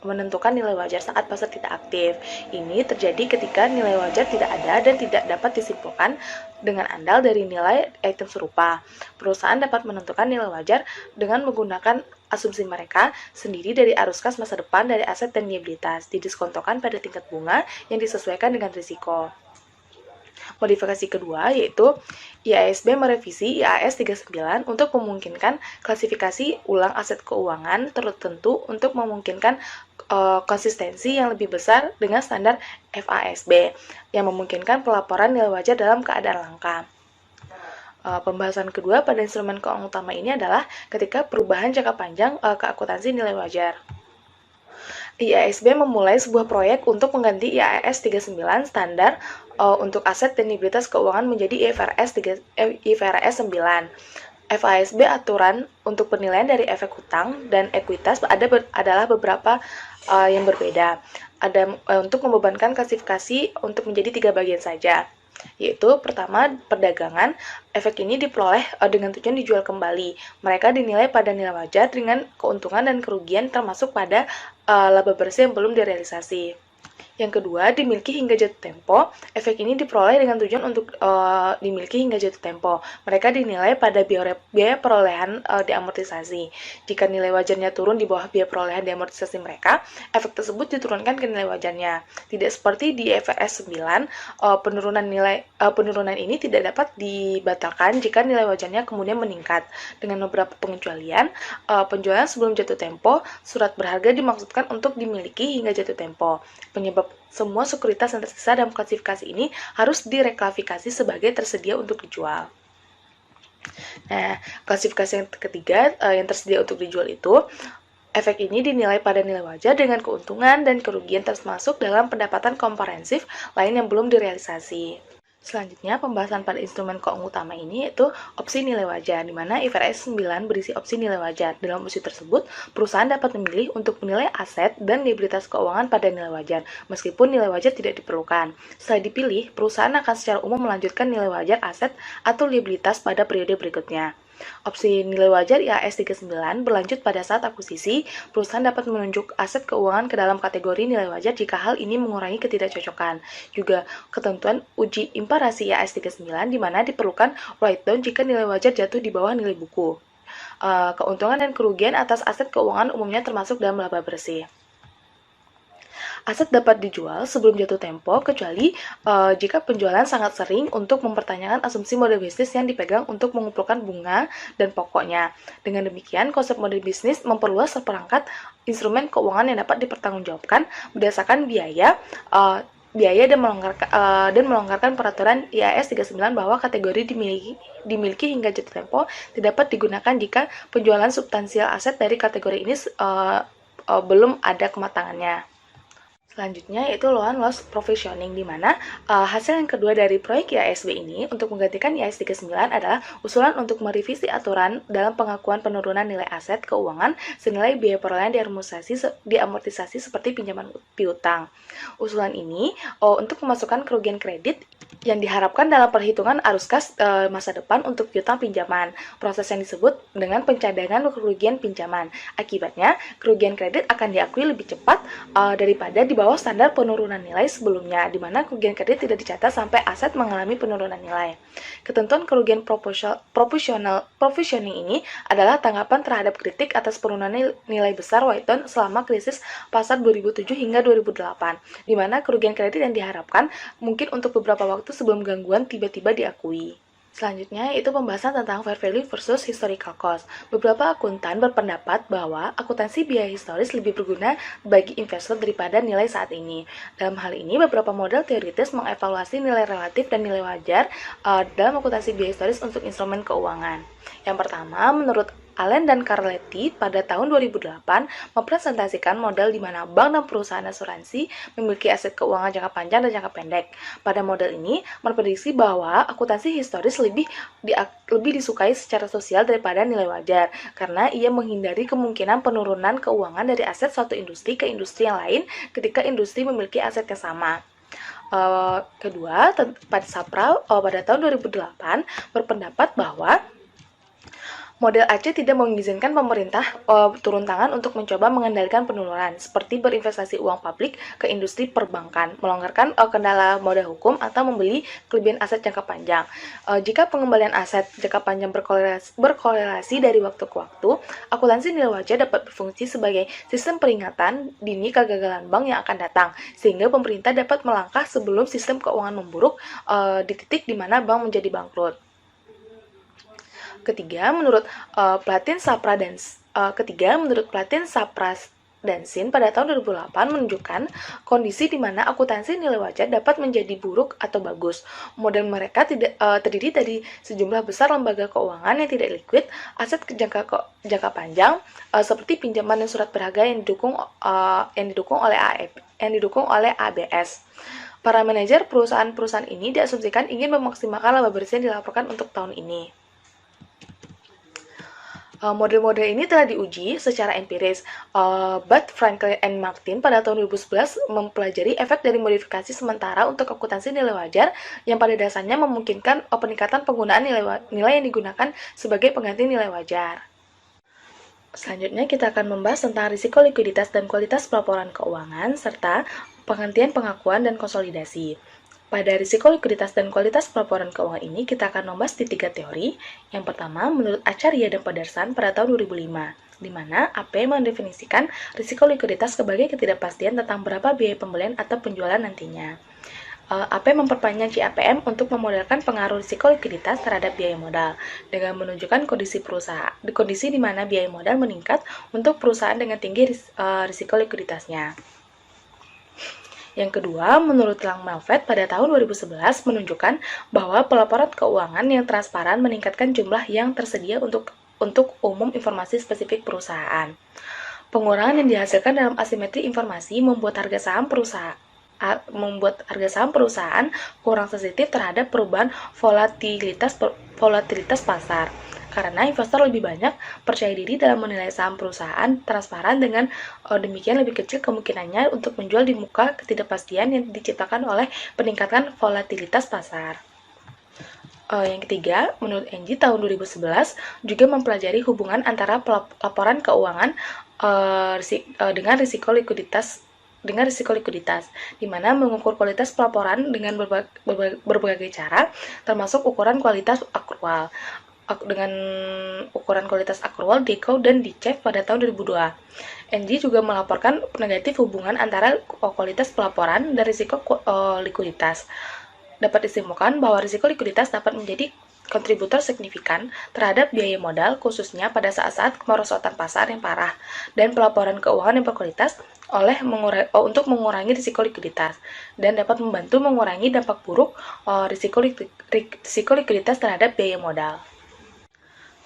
menentukan nilai wajar saat pasar tidak aktif. Ini terjadi ketika nilai wajar tidak ada dan tidak dapat disimpulkan dengan andal dari nilai item serupa. Perusahaan dapat menentukan nilai wajar dengan menggunakan asumsi mereka sendiri dari arus kas masa depan dari aset dan liabilitas, didiskontokan pada tingkat bunga yang disesuaikan dengan risiko. Modifikasi kedua yaitu IASB merevisi IAS 39 untuk memungkinkan klasifikasi ulang aset keuangan tertentu untuk memungkinkan konsistensi yang lebih besar dengan standar FASB yang memungkinkan pelaporan nilai wajar dalam keadaan langka. Pembahasan kedua pada instrumen keuangan utama ini adalah ketika perubahan jangka panjang ke akuntansi nilai wajar. IASB memulai sebuah proyek untuk mengganti IAS 39 standar untuk aset dan liabilitas keuangan menjadi IFRS 9. FASB aturan untuk penilaian dari efek hutang dan ekuitas adalah beberapa yang berbeda. Ada untuk membebankan klasifikasi untuk menjadi 3 bagian saja. Yaitu pertama, perdagangan. Efek ini diperoleh dengan tujuan dijual kembali. Mereka dinilai pada nilai wajar dengan keuntungan dan kerugian termasuk pada laba bersih yang belum direalisasi. Yang kedua, dimiliki hingga jatuh tempo. Efek ini diperoleh dengan tujuan untuk dimiliki hingga jatuh tempo. Mereka dinilai pada biaya perolehan diamortisasi. Jika nilai wajarnya turun di bawah biaya perolehan diamortisasi mereka, efek tersebut diturunkan ke nilai wajarnya. Tidak seperti di IFRS 9, penurunan ini tidak dapat dibatalkan jika nilai wajarnya kemudian meningkat. Dengan beberapa pengecualian, penjualan sebelum jatuh tempo, surat berharga dimaksudkan untuk dimiliki hingga jatuh tempo. Penyebab semua sekuritas yang tersisa dalam klasifikasi ini harus direklasifikasi sebagai tersedia untuk dijual. Nah, klasifikasi yang ketiga yang tersedia untuk dijual itu, efek ini dinilai pada nilai wajar dengan keuntungan dan kerugian termasuk dalam pendapatan komprehensif lain yang belum direalisasi. Selanjutnya, pembahasan pada instrumen keuangan utama ini yaitu opsi nilai wajar, di mana IFRS 9 berisi opsi nilai wajar. Dalam opsi tersebut, perusahaan dapat memilih untuk menilai aset dan liabilitas keuangan pada nilai wajar, meskipun nilai wajar tidak diperlukan. Setelah dipilih, perusahaan akan secara umum melanjutkan nilai wajar aset atau liabilitas pada periode berikutnya. Opsi nilai wajar IAS 39 berlanjut pada saat akuisisi, perusahaan dapat menunjuk aset keuangan ke dalam kategori nilai wajar jika hal ini mengurangi ketidakcocokan. Juga ketentuan uji imparasi IAS 39 di mana diperlukan write down jika nilai wajar jatuh di bawah nilai buku. Keuntungan dan kerugian atas aset keuangan umumnya termasuk dalam laba bersih. Aset dapat dijual sebelum jatuh tempo kecuali jika penjualan sangat sering untuk mempertanyakan asumsi model bisnis yang dipegang untuk mengumpulkan bunga dan pokoknya. Dengan demikian, konsep model bisnis memperluas seperangkat instrumen keuangan yang dapat dipertanggungjawabkan berdasarkan biaya dan melonggarkan peraturan IAS 39 bahwa kategori dimiliki hingga jatuh tempo tidak dapat digunakan jika penjualan substansial aset dari kategori ini belum ada kematangannya. Selanjutnya yaitu loan loss provisioning, di mana hasil yang kedua dari proyek IASB ini untuk menggantikan IAS 39 adalah usulan untuk merevisi aturan dalam pengakuan penurunan nilai aset keuangan senilai biaya perolehan diamortisasi seperti pinjaman piutang. Usulan ini untuk memasukkan kerugian kredit yang diharapkan dalam perhitungan arus kas masa depan untuk piutang pinjaman. Proses yang disebut dengan pencadangan kerugian pinjaman. Akibatnya, kerugian kredit akan diakui lebih cepat daripada di bawah standar penurunan nilai sebelumnya, di mana kerugian kredit tidak dicatat sampai aset mengalami penurunan nilai. Ketentuan kerugian provisioning ini adalah tanggapan terhadap kritik atas penurunan nilai besar write-down selama krisis pasar 2007 hingga 2008, di mana kerugian kredit yang diharapkan mungkin untuk beberapa waktu sebelum gangguan tiba-tiba diakui. Selanjutnya, itu pembahasan tentang fair value versus historical cost. Beberapa akuntan berpendapat bahwa akuntansi biaya historis lebih berguna bagi investor daripada nilai saat ini. Dalam hal ini, beberapa model teoritis mengevaluasi nilai relatif dan nilai wajar dalam akuntansi biaya historis untuk instrumen keuangan. Yang pertama, menurut Allen dan Carletti pada tahun 2008 mempresentasikan model di mana bank dan perusahaan asuransi memiliki aset keuangan jangka panjang dan jangka pendek. Pada model ini memprediksi bahwa akuntansi historis lebih disukai secara sosial daripada nilai wajar karena ia menghindari kemungkinan penurunan keuangan dari aset suatu industri ke industri yang lain ketika industri memiliki aset yang sama. Kedua, Pat Sapra pada tahun 2008 berpendapat bahwa model AC tidak mengizinkan pemerintah turun tangan untuk mencoba mengendalikan penurunan, seperti berinvestasi uang publik ke industri perbankan, melonggarkan kendala modal hukum, atau membeli kelebihan aset jangka panjang. Jika pengembalian aset jangka panjang berkorelasi dari waktu ke waktu, akuntansi nilai wajar dapat berfungsi sebagai sistem peringatan dini kegagalan bank yang akan datang, sehingga pemerintah dapat melangkah sebelum sistem keuangan memburuk di titik di mana bank menjadi bangkrut. Ketiga, menurut Platin Sapra dan Sin pada tahun 2008 menunjukkan kondisi di mana akuntansi nilai wajar dapat menjadi buruk atau bagus. Model mereka terdiri dari sejumlah besar lembaga keuangan yang tidak likuid, aset jangka panjang seperti pinjaman dan surat berharga yang didukung oleh ABS. Para manajer perusahaan-perusahaan ini diasumsikan ingin memaksimalkan laba bersih yang dilaporkan untuk tahun ini. Model-model ini telah diuji secara empiris. Bud, Franklin, and Martin pada tahun 2011 mempelajari efek dari modifikasi sementara untuk akuntansi nilai wajar yang pada dasarnya memungkinkan peningkatan penggunaan nilai yang digunakan sebagai pengganti nilai wajar. Selanjutnya kita akan membahas tentang risiko likuiditas dan kualitas pelaporan keuangan serta penghentian pengakuan dan konsolidasi. Pada risiko likuiditas dan kualitas pelaporan keuangan ini, kita akan membahas di 3 teori. Yang pertama, menurut Acharya dan Pedersen pada tahun 2005, di mana AP mendefinisikan risiko likuiditas sebagai ketidakpastian tentang berapa biaya pembelian atau penjualan nantinya. AP memperpanjang CAPM untuk memodelkan pengaruh risiko likuiditas terhadap biaya modal, dengan menunjukkan kondisi di mana biaya modal meningkat untuk perusahaan dengan tinggi risiko likuiditasnya. Yang kedua, menurut Lang-Melved pada tahun 2011 menunjukkan bahwa pelaporan keuangan yang transparan meningkatkan jumlah yang tersedia untuk umum informasi spesifik perusahaan. Pengurangan yang dihasilkan dalam asimetri informasi membuat harga saham perusahaan kurang sensitif terhadap perubahan volatilitas pasar. Karena investor lebih banyak percaya diri dalam menilai saham perusahaan transparan, dengan demikian lebih kecil kemungkinannya untuk menjual di muka ketidakpastian yang diciptakan oleh peningkatan volatilitas pasar. Yang ketiga, menurut Engie tahun 2011 juga mempelajari hubungan antara laporan keuangan dengan risiko likuiditas, di mana mengukur kualitas pelaporan dengan berbagai cara, termasuk ukuran kualitas akrual. Dengan ukuran kualitas akrual, DECO, dan DCEF pada tahun 2002. Engie juga melaporkan negatif hubungan antara kualitas pelaporan dan risiko likuiditas. Dapat disimpulkan bahwa risiko likuiditas dapat menjadi kontributor signifikan terhadap biaya modal, khususnya pada saat-saat kemerosotan pasar yang parah, dan pelaporan keuangan yang berkualitas untuk mengurangi risiko likuiditas, dan dapat membantu mengurangi dampak buruk risiko likuiditas terhadap biaya modal.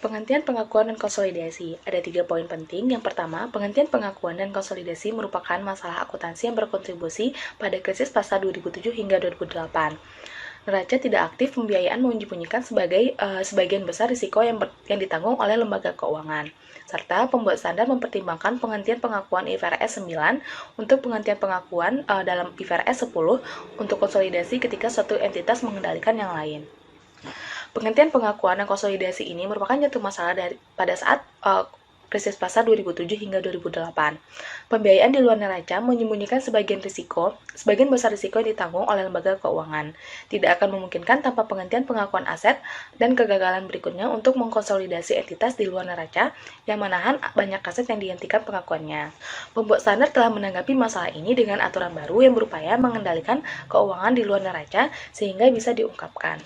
Penghentian pengakuan dan konsolidasi. Ada 3 poin penting. Yang pertama, penghentian pengakuan dan konsolidasi merupakan masalah akuntansi yang berkontribusi pada krisis pasca 2007 hingga 2008. Neraca tidak aktif pembiayaan menyembunyikan sebagian besar risiko yang ditanggung oleh lembaga keuangan. Serta pembuat standar mempertimbangkan penghentian pengakuan IFRS 9 untuk penghentian pengakuan dalam IFRS 10 untuk konsolidasi ketika suatu entitas mengendalikan yang lain. Penghentian pengakuan dan konsolidasi ini merupakan jatuh masalah pada saat krisis pasar 2007 hingga 2008. Pembiayaan di luar neraca menyembunyikan sebagian besar risiko yang ditanggung oleh lembaga keuangan. Tidak akan memungkinkan tanpa penghentian pengakuan aset dan kegagalan berikutnya untuk mengkonsolidasi entitas di luar neraca yang menahan banyak aset yang dihentikan pengakuannya. Pembuat standar telah menanggapi masalah ini dengan aturan baru yang berupaya mengendalikan keuangan di luar neraca sehingga bisa diungkapkan.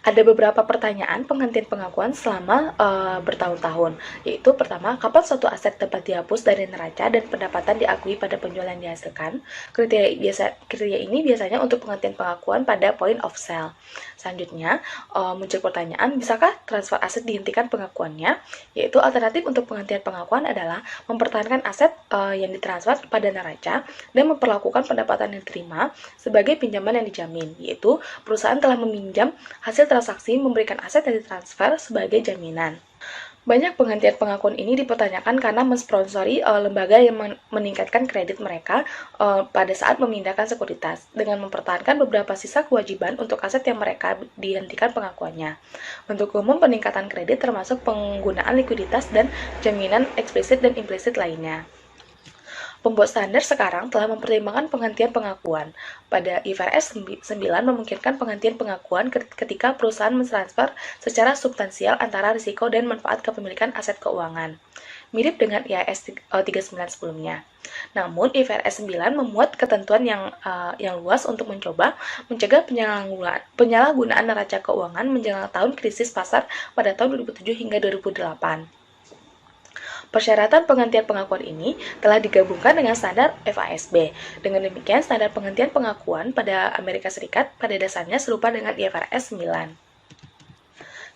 Ada beberapa pertanyaan penghentian pengakuan selama bertahun-tahun, yaitu pertama, kapan suatu aset dapat dihapus dari neraca dan pendapatan diakui pada penjualan yang dihasilkan. Kriteria ini biasanya untuk penghentian pengakuan pada point of sale. Selanjutnya, muncul pertanyaan, bisakah transfer aset dihentikan pengakuannya? Yaitu alternatif untuk penghentian pengakuan adalah mempertahankan aset yang ditransfer pada neraca dan memperlakukan pendapatan yang diterima sebagai pinjaman yang dijamin, yaitu perusahaan telah meminjam hasil transaksi memberikan aset yang ditransfer sebagai jaminan. Banyak penghentian pengakuan ini dipertanyakan karena mensponsori lembaga yang meningkatkan kredit mereka pada saat memindahkan sekuritas dengan mempertahankan beberapa sisa kewajiban untuk aset yang mereka dihentikan pengakuannya. Bentuk umum peningkatan kredit termasuk penggunaan likuiditas dan jaminan eksplisit dan implisit lainnya. Pembuat standar sekarang telah mempertimbangkan penghentian pengakuan. Pada IFRS 9 memungkinkan penghentian pengakuan ketika perusahaan mentransfer secara substansial antara risiko dan manfaat kepemilikan aset keuangan. Mirip dengan IAS 39 sebelumnya. Namun, IFRS 9 memuat ketentuan yang luas untuk mencoba mencegah penyalahgunaan neraca keuangan menjelang tahun krisis pasar pada tahun 2007 hingga 2008. Persyaratan penghentian pengakuan ini telah digabungkan dengan standar FASB. Dengan demikian, standar penghentian pengakuan pada Amerika Serikat pada dasarnya serupa dengan IFRS 9.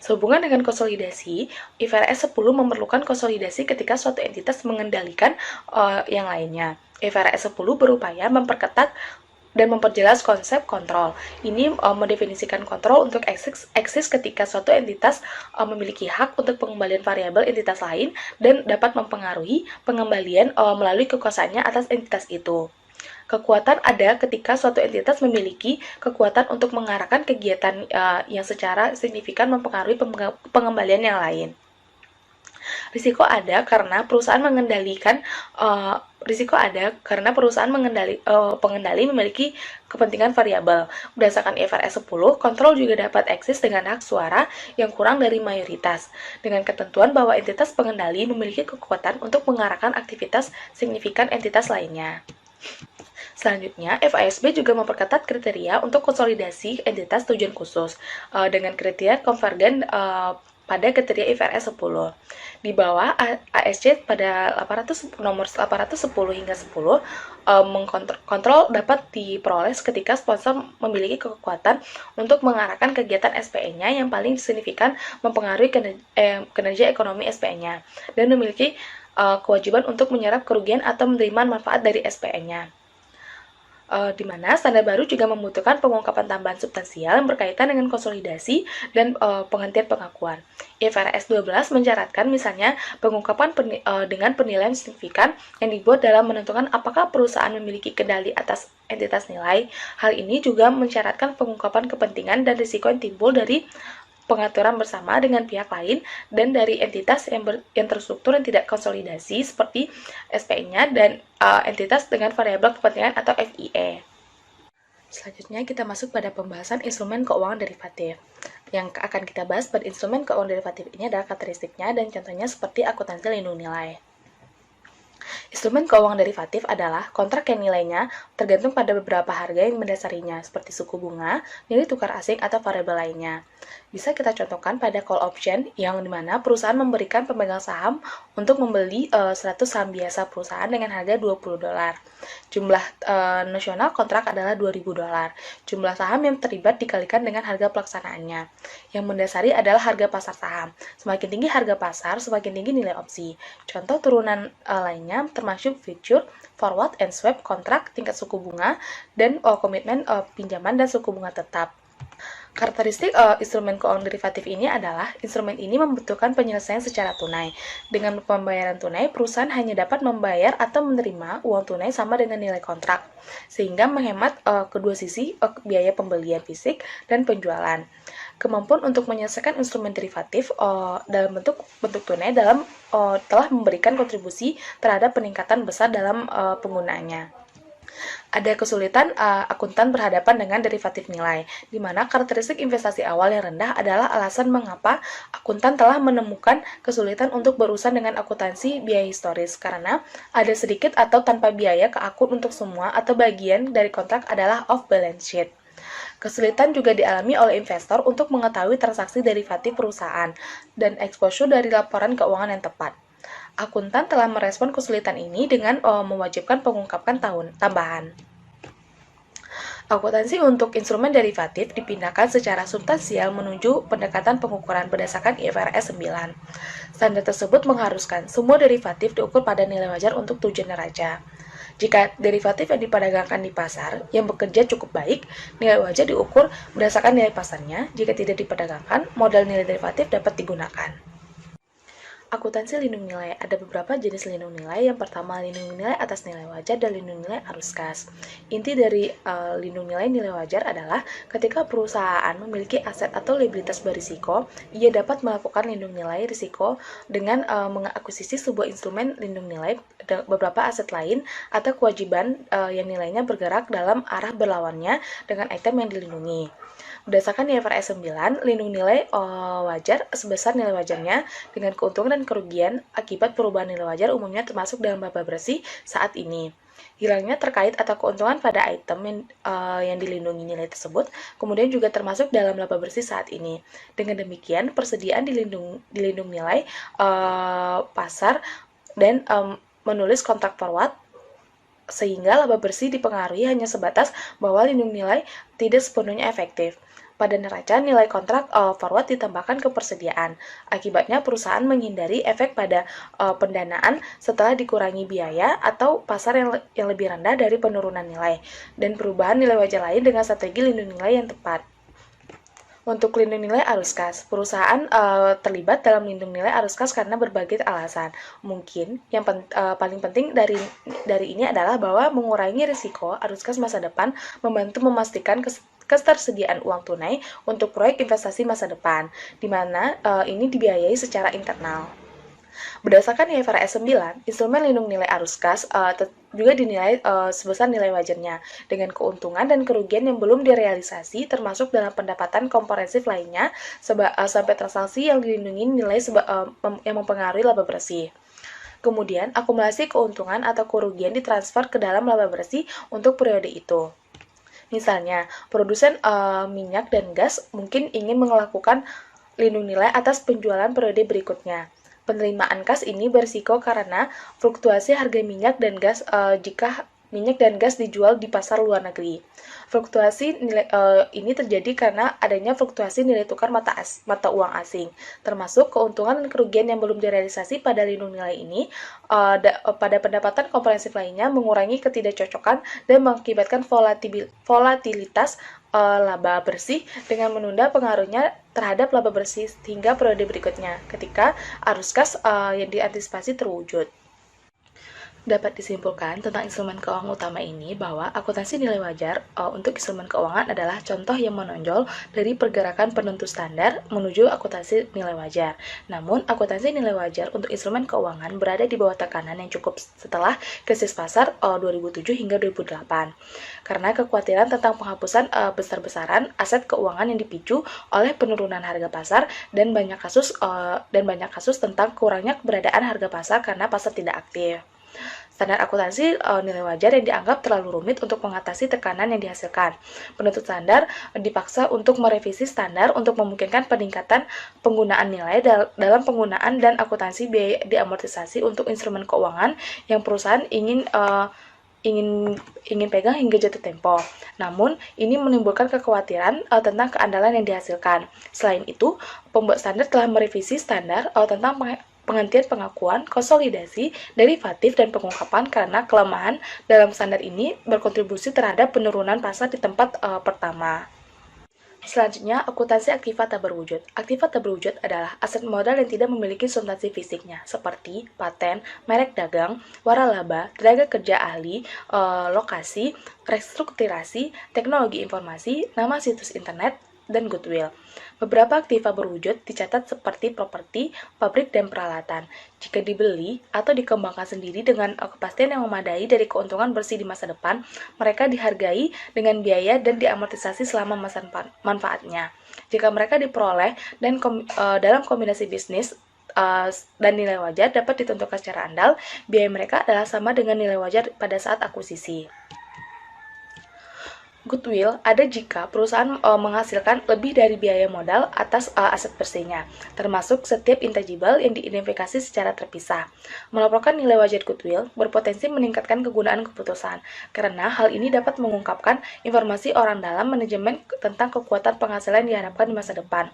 Sehubungan dengan konsolidasi, IFRS 10 memerlukan konsolidasi ketika suatu entitas mengendalikan yang lainnya. IFRS 10 berupaya memperketat dan memperjelas konsep kontrol. Ini mendefinisikan kontrol untuk eksis ketika suatu entitas memiliki hak untuk pengembalian variabel entitas lain dan dapat mempengaruhi pengembalian melalui kekuasaannya atas entitas itu. Kekuatan ada ketika suatu entitas memiliki kekuatan untuk mengarahkan kegiatan yang secara signifikan mempengaruhi pengembalian yang lain. Risiko ada karena perusahaan pengendali memiliki kepentingan variabel. Berdasarkan IFRS 10, kontrol juga dapat eksis dengan hak suara yang kurang dari mayoritas, dengan ketentuan bahwa entitas pengendali memiliki kekuatan untuk mengarahkan aktivitas signifikan entitas lainnya. Selanjutnya, FASB juga memperketat kriteria untuk konsolidasi entitas tujuan khusus dengan kriteria konvergen pada kriteria IFRS 10. Di bawah ASC pada nomor 810 hingga 10, kontrol dapat diperoleh ketika sponsor memiliki kekuatan untuk mengarahkan kegiatan SPE-nya yang paling signifikan mempengaruhi kinerja ekonomi SPE-nya dan memiliki kewajiban untuk menyerap kerugian atau menerima manfaat dari SPE-nya. Di mana standar baru juga membutuhkan pengungkapan tambahan substansial yang berkaitan dengan konsolidasi dan penghentian pengakuan. IFRS 12 mencaratkan misalnya pengungkapan dengan penilaian signifikan yang dibuat dalam menentukan apakah perusahaan memiliki kendali atas entitas nilai. Hal ini juga mensyaratkan pengungkapan kepentingan dan risiko yang timbul dari pengaturan bersama dengan pihak lain dan dari entitas yang terstruktur yang tidak konsolidasi seperti SPE-nya dan entitas dengan variabel kepentingan atau FIE. Selanjutnya kita masuk pada pembahasan instrumen keuangan derivatif. Yang akan kita bahas pada instrumen keuangan derivatif ini adalah karakteristiknya dan contohnya seperti akuntansi lindung nilai. Instrumen keuangan derivatif adalah kontrak yang nilainya tergantung pada beberapa harga yang mendasarinya, seperti suku bunga, nilai tukar asing, atau variabel lainnya. Bisa kita contohkan pada call option, yang dimana perusahaan memberikan pemegang saham untuk membeli 100 saham biasa perusahaan dengan harga $20. Jumlah nosional kontrak adalah $2.000. Jumlah saham yang terlibat dikalikan dengan harga pelaksanaannya. Yang mendasari adalah harga pasar saham. Semakin tinggi harga pasar, semakin tinggi nilai opsi. Contoh turunan lainnya termasuk future, forward, and swap kontrak, tingkat suku bunga, dan komitmen pinjaman dan suku bunga tetap. Karakteristik instrumen keuangan derivatif ini adalah instrumen ini membutuhkan penyelesaian secara tunai. Dengan pembayaran tunai, perusahaan hanya dapat membayar atau menerima uang tunai sama dengan nilai kontrak, sehingga menghemat kedua sisi biaya pembelian fisik dan penjualan. Kemampuan untuk menyelesaikan instrumen derivatif dalam bentuk tunai telah memberikan kontribusi terhadap peningkatan besar dalam penggunaannya. Ada kesulitan akuntan berhadapan dengan derivatif nilai, di mana karakteristik investasi awal yang rendah adalah alasan mengapa akuntan telah menemukan kesulitan untuk berurusan dengan akuntansi biaya historis, karena ada sedikit atau tanpa biaya ke akun untuk semua atau bagian dari kontrak adalah off balance sheet. Kesulitan juga dialami oleh investor untuk mengetahui transaksi derivatif perusahaan dan exposure dari laporan keuangan yang tepat. Akuntan telah merespon kesulitan ini dengan mewajibkan pengungkapan tambahan. Akuntansi untuk instrumen derivatif dipindahkan secara substansial menuju pendekatan pengukuran berdasarkan IFRS 9. Standar tersebut mengharuskan semua derivatif diukur pada nilai wajar untuk tujuan neraca. Jika derivatif yang diperdagangkan di pasar yang bekerja cukup baik, nilai wajar diukur berdasarkan nilai pasarnya. Jika tidak diperdagangkan, modal nilai derivatif dapat digunakan. Akuntansi lindung nilai. Ada beberapa jenis lindung nilai. Yang pertama, lindung nilai atas nilai wajar dan lindung nilai arus kas. Inti dari lindung nilai wajar adalah ketika perusahaan memiliki aset atau liabilitas berisiko, ia dapat melakukan lindung nilai risiko dengan mengakuisisi sebuah instrumen lindung nilai beberapa aset lain atau kewajiban yang nilainya bergerak dalam arah berlawannya dengan item yang dilindungi. Berdasarkan IFRS 9, lindung nilai wajar sebesar nilai wajarnya dengan keuntungan dan kerugian akibat perubahan nilai wajar umumnya termasuk dalam laba bersih saat ini. Hilangnya terkait atau keuntungan pada item yang dilindungi nilai tersebut, kemudian juga termasuk dalam laba bersih saat ini. Dengan demikian, persediaan dilindung nilai pasar dan menulis kontrak forward sehingga laba bersih dipengaruhi hanya sebatas bahwa lindung nilai tidak sepenuhnya efektif. Pada neraca, nilai kontrak forward ditambahkan ke persediaan. Akibatnya, perusahaan menghindari efek pada pendanaan setelah dikurangi biaya atau pasar yang lebih rendah dari penurunan nilai, dan perubahan nilai wajar lain dengan strategi lindung nilai yang tepat. Untuk lindung nilai arus kas, perusahaan terlibat dalam lindung nilai arus kas karena berbagai alasan. Mungkin yang paling penting dari ini adalah bahwa mengurangi risiko arus kas masa depan membantu memastikan ketersediaan uang tunai untuk proyek investasi masa depan, di mana ini dibiayai secara internal. Berdasarkan IFRS 9, instrumen lindung nilai arus kas juga dinilai sebesar nilai wajarnya, dengan keuntungan dan kerugian yang belum direalisasi termasuk dalam pendapatan komprehensif lainnya sampai transaksi yang dilindungi nilai yang mempengaruhi laba bersih. Kemudian, akumulasi keuntungan atau kerugian ditransfer ke dalam laba bersih untuk periode itu. Misalnya, produsen minyak dan gas mungkin ingin melakukan lindung nilai atas penjualan periode berikutnya. Penerimaan kas ini berisiko karena fluktuasi harga minyak dan gas jika minyak dan gas dijual di pasar luar negeri. Fluktuasi nilai ini terjadi karena adanya fluktuasi nilai tukar mata uang asing, termasuk keuntungan dan kerugian yang belum direalisasi pada lindung nilai ini pada pendapatan komprehensif lainnya mengurangi ketidakcocokan dan mengakibatkan volatilitas laba bersih dengan menunda pengaruhnya terhadap laba bersih hingga periode berikutnya ketika arus kas yang diantisipasi terwujud. Dapat disimpulkan tentang instrumen keuangan utama ini bahwa akuntansi nilai wajar untuk instrumen keuangan adalah contoh yang menonjol dari pergerakan penentu standar menuju akuntansi nilai wajar. Namun, akuntansi nilai wajar untuk instrumen keuangan berada di bawah tekanan yang cukup setelah krisis pasar 2007 hingga 2008. Karena kekhawatiran tentang penghapusan besar-besaran aset keuangan yang dipicu oleh penurunan harga pasar dan banyak kasus tentang kurangnya keberadaan harga pasar karena pasar tidak aktif. Standar akuntansi nilai wajar yang dianggap terlalu rumit untuk mengatasi tekanan yang dihasilkan. Penuntut standar dipaksa untuk merevisi standar untuk memungkinkan peningkatan penggunaan nilai dalam penggunaan dan akuntansi biaya diamortisasi untuk instrumen keuangan yang perusahaan ingin pegang hingga jatuh tempo. Namun, ini menimbulkan kekhawatiran tentang keandalan yang dihasilkan. Selain itu, pembuat standar telah merevisi standar tentang penghentian pengakuan, konsolidasi, derivatif, dan pengungkapan karena kelemahan dalam standar ini berkontribusi terhadap penurunan pasar di tempat pertama. Selanjutnya, akuntansi aktiva tak berwujud. Aktiva tak berwujud adalah aset modal yang tidak memiliki substansi fisiknya, seperti paten, merek dagang, waralaba, tenaga kerja ahli, lokasi, restrukturasi, teknologi informasi, nama situs internet, dan goodwill. Beberapa aktiva berwujud dicatat seperti properti, pabrik, dan peralatan. Jika dibeli atau dikembangkan sendiri dengan kepastian yang memadai dari keuntungan bersih di masa depan, mereka dihargai dengan biaya dan diamortisasi selama masa manfaatnya. Jika mereka diperoleh dan dalam kombinasi bisnis dan nilai wajar dapat ditentukan secara andal, biaya mereka adalah sama dengan nilai wajar pada saat akuisisi. Goodwill ada jika perusahaan menghasilkan lebih dari biaya modal atas aset bersihnya, termasuk setiap intangible yang diidentifikasi secara terpisah. Melaporkan nilai wajar goodwill berpotensi meningkatkan kegunaan keputusan, karena hal ini dapat mengungkapkan informasi orang dalam manajemen tentang kekuatan penghasilan yang diharapkan di masa depan.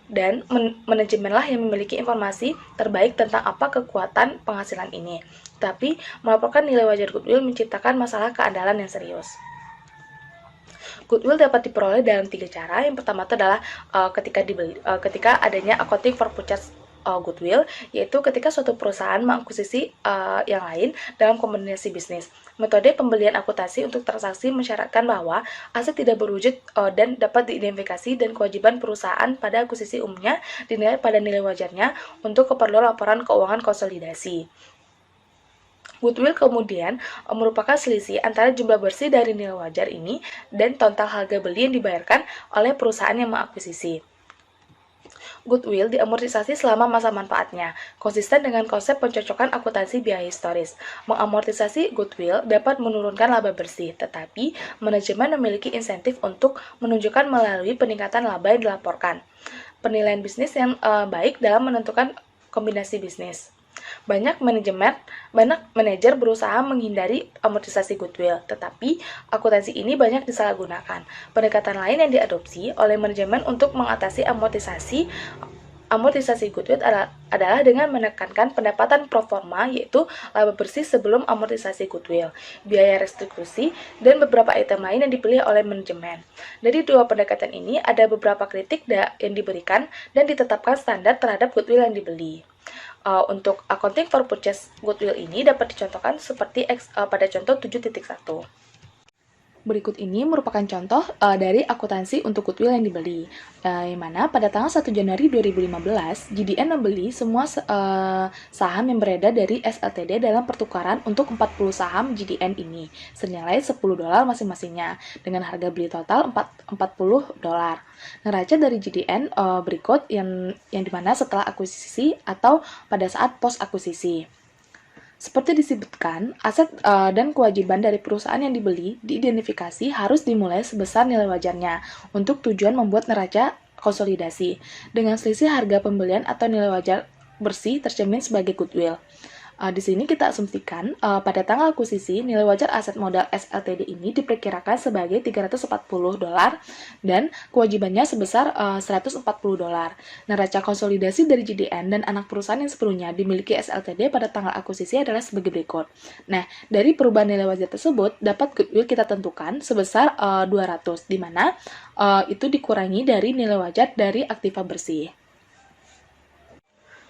Dan manajemenlah yang memiliki informasi terbaik tentang apa kekuatan penghasilan ini. Tapi, melaporkan nilai wajar goodwill menciptakan masalah keandalan yang serius. Goodwill dapat diperoleh dalam 3 cara. Yang pertama itu adalah ketika adanya accounting for purchase goodwill, yaitu ketika suatu perusahaan mengakuisisi yang lain dalam kombinasi bisnis. Metode pembelian akuntansi untuk transaksi mensyaratkan bahwa aset tidak berwujud dan dapat diidentifikasi, dan kewajiban perusahaan pada akuisisi umumnya dinilai pada nilai wajarnya untuk keperluan laporan keuangan konsolidasi. Goodwill kemudian merupakan selisih antara jumlah bersih dari nilai wajar ini dan total harga beli yang dibayarkan oleh perusahaan yang mengakuisisi. Goodwill diamortisasi selama masa manfaatnya, konsisten dengan konsep pencocokan akuntansi biaya historis. Mengamortisasi goodwill dapat menurunkan laba bersih, tetapi manajemen memiliki insentif untuk menunjukkan melalui peningkatan laba yang dilaporkan. Penilaian bisnis yang baik dalam menentukan kombinasi bisnis. Banyak manajer berusaha menghindari amortisasi goodwill, tetapi akuntansi ini banyak disalahgunakan. Pendekatan lain yang diadopsi oleh manajemen untuk mengatasi amortisasi goodwill adalah dengan menekankan pendapatan pro forma, yaitu laba bersih sebelum amortisasi goodwill, biaya restitusi, dan beberapa item lain yang dipilih oleh manajemen. Dari dua pendekatan ini, ada beberapa kritik yang diberikan dan ditetapkan standar terhadap goodwill yang dibeli. Untuk accounting for purchase goodwill ini dapat dicontohkan seperti pada contoh 7.1. Berikut ini merupakan contoh dari akuntansi untuk goodwill yang dibeli, yang mana pada tanggal 1 Januari 2015, GDN membeli semua saham yang beredar dari SLTD dalam pertukaran untuk 40 saham GDN ini, senilai $10 masing-masingnya, dengan harga beli total $40. Neraca dari GDN berikut yang dimana setelah akuisisi atau pada saat post akuisisi. Seperti disebutkan, aset dan kewajiban dari perusahaan yang dibeli diidentifikasi harus dimulai sebesar nilai wajarnya untuk tujuan membuat neraca konsolidasi, dengan selisih harga pembelian atau nilai wajar bersih tercermin sebagai goodwill. Di sini kita asumsikan pada tanggal akuisisi nilai wajar aset modal SLTD ini diperkirakan sebagai $340 dan kewajibannya sebesar $140. Neraca konsolidasi dari GDN dan anak perusahaan yang sepenuhnya dimiliki SLTD pada tanggal akuisisi adalah sebagai berikut. Nah, dari perubahan nilai wajar tersebut dapat goodwill kita tentukan sebesar 200, di mana itu dikurangi dari nilai wajar dari aktiva bersih.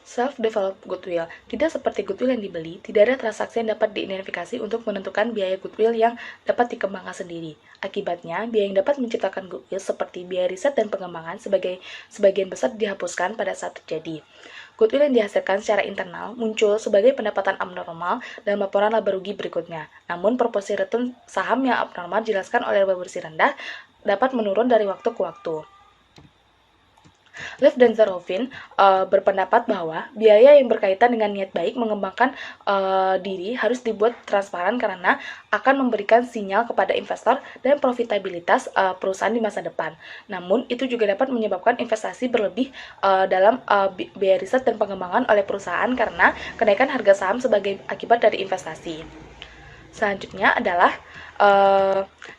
Self-developed goodwill. Tidak seperti goodwill yang dibeli, tidak ada transaksi yang dapat diidentifikasi untuk menentukan biaya goodwill yang dapat dikembangkan sendiri. Akibatnya, biaya yang dapat menciptakan goodwill seperti biaya riset dan pengembangan sebagian besar dihapuskan pada saat terjadi. Goodwill yang dihasilkan secara internal muncul sebagai pendapatan abnormal dalam laporan laba rugi berikutnya. Namun, proporsi return saham yang abnormal dijelaskan oleh laba bersih rendah dapat menurun dari waktu ke waktu. Lev dan Zarovin berpendapat bahwa biaya yang berkaitan dengan niat baik mengembangkan diri harus dibuat transparan karena akan memberikan sinyal kepada investor dan profitabilitas perusahaan di masa depan. Namun, itu juga dapat menyebabkan investasi berlebih dalam biaya riset dan pengembangan oleh perusahaan karena kenaikan harga saham sebagai akibat dari investasi. Selanjutnya adalah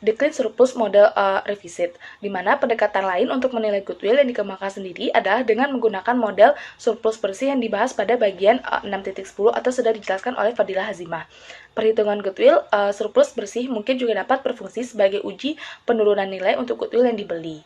Decline Surplus Model Revisit, di mana pendekatan lain untuk menilai goodwill yang dikembangkan sendiri adalah dengan menggunakan model surplus bersih yang dibahas pada bagian 6.10 atau sudah dijelaskan oleh Fadilah Hazimah. Perhitungan goodwill surplus bersih mungkin juga dapat berfungsi sebagai uji penurunan nilai untuk goodwill yang dibeli.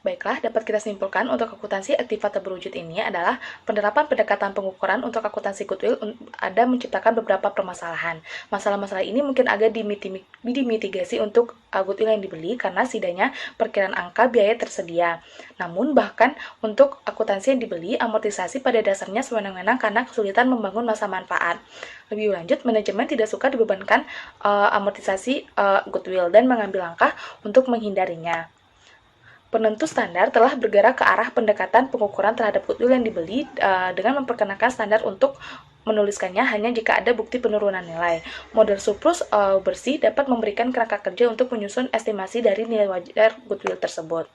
Baiklah, dapat kita simpulkan untuk akuntansi aktiva terwujud ini adalah penerapan pendekatan pengukuran untuk akuntansi goodwill ada menciptakan beberapa permasalahan. Masalah-masalah ini mungkin agak dimitigasi untuk goodwill yang dibeli karena setidaknya perkiraan angka biaya tersedia. Namun, bahkan untuk akuntansi yang dibeli, amortisasi pada dasarnya sewenang-wenang karena kesulitan membangun masa manfaat. Lebih lanjut, manajemen tidak suka dibebankan amortisasi goodwill dan mengambil langkah untuk menghindarinya. Penentu standar telah bergerak ke arah pendekatan pengukuran terhadap goodwill yang dibeli dengan memperkenalkan standar untuk menuliskannya hanya jika ada bukti penurunan nilai. Model surplus bersih dapat memberikan kerangka kerja untuk menyusun estimasi dari nilai wajar goodwill tersebut.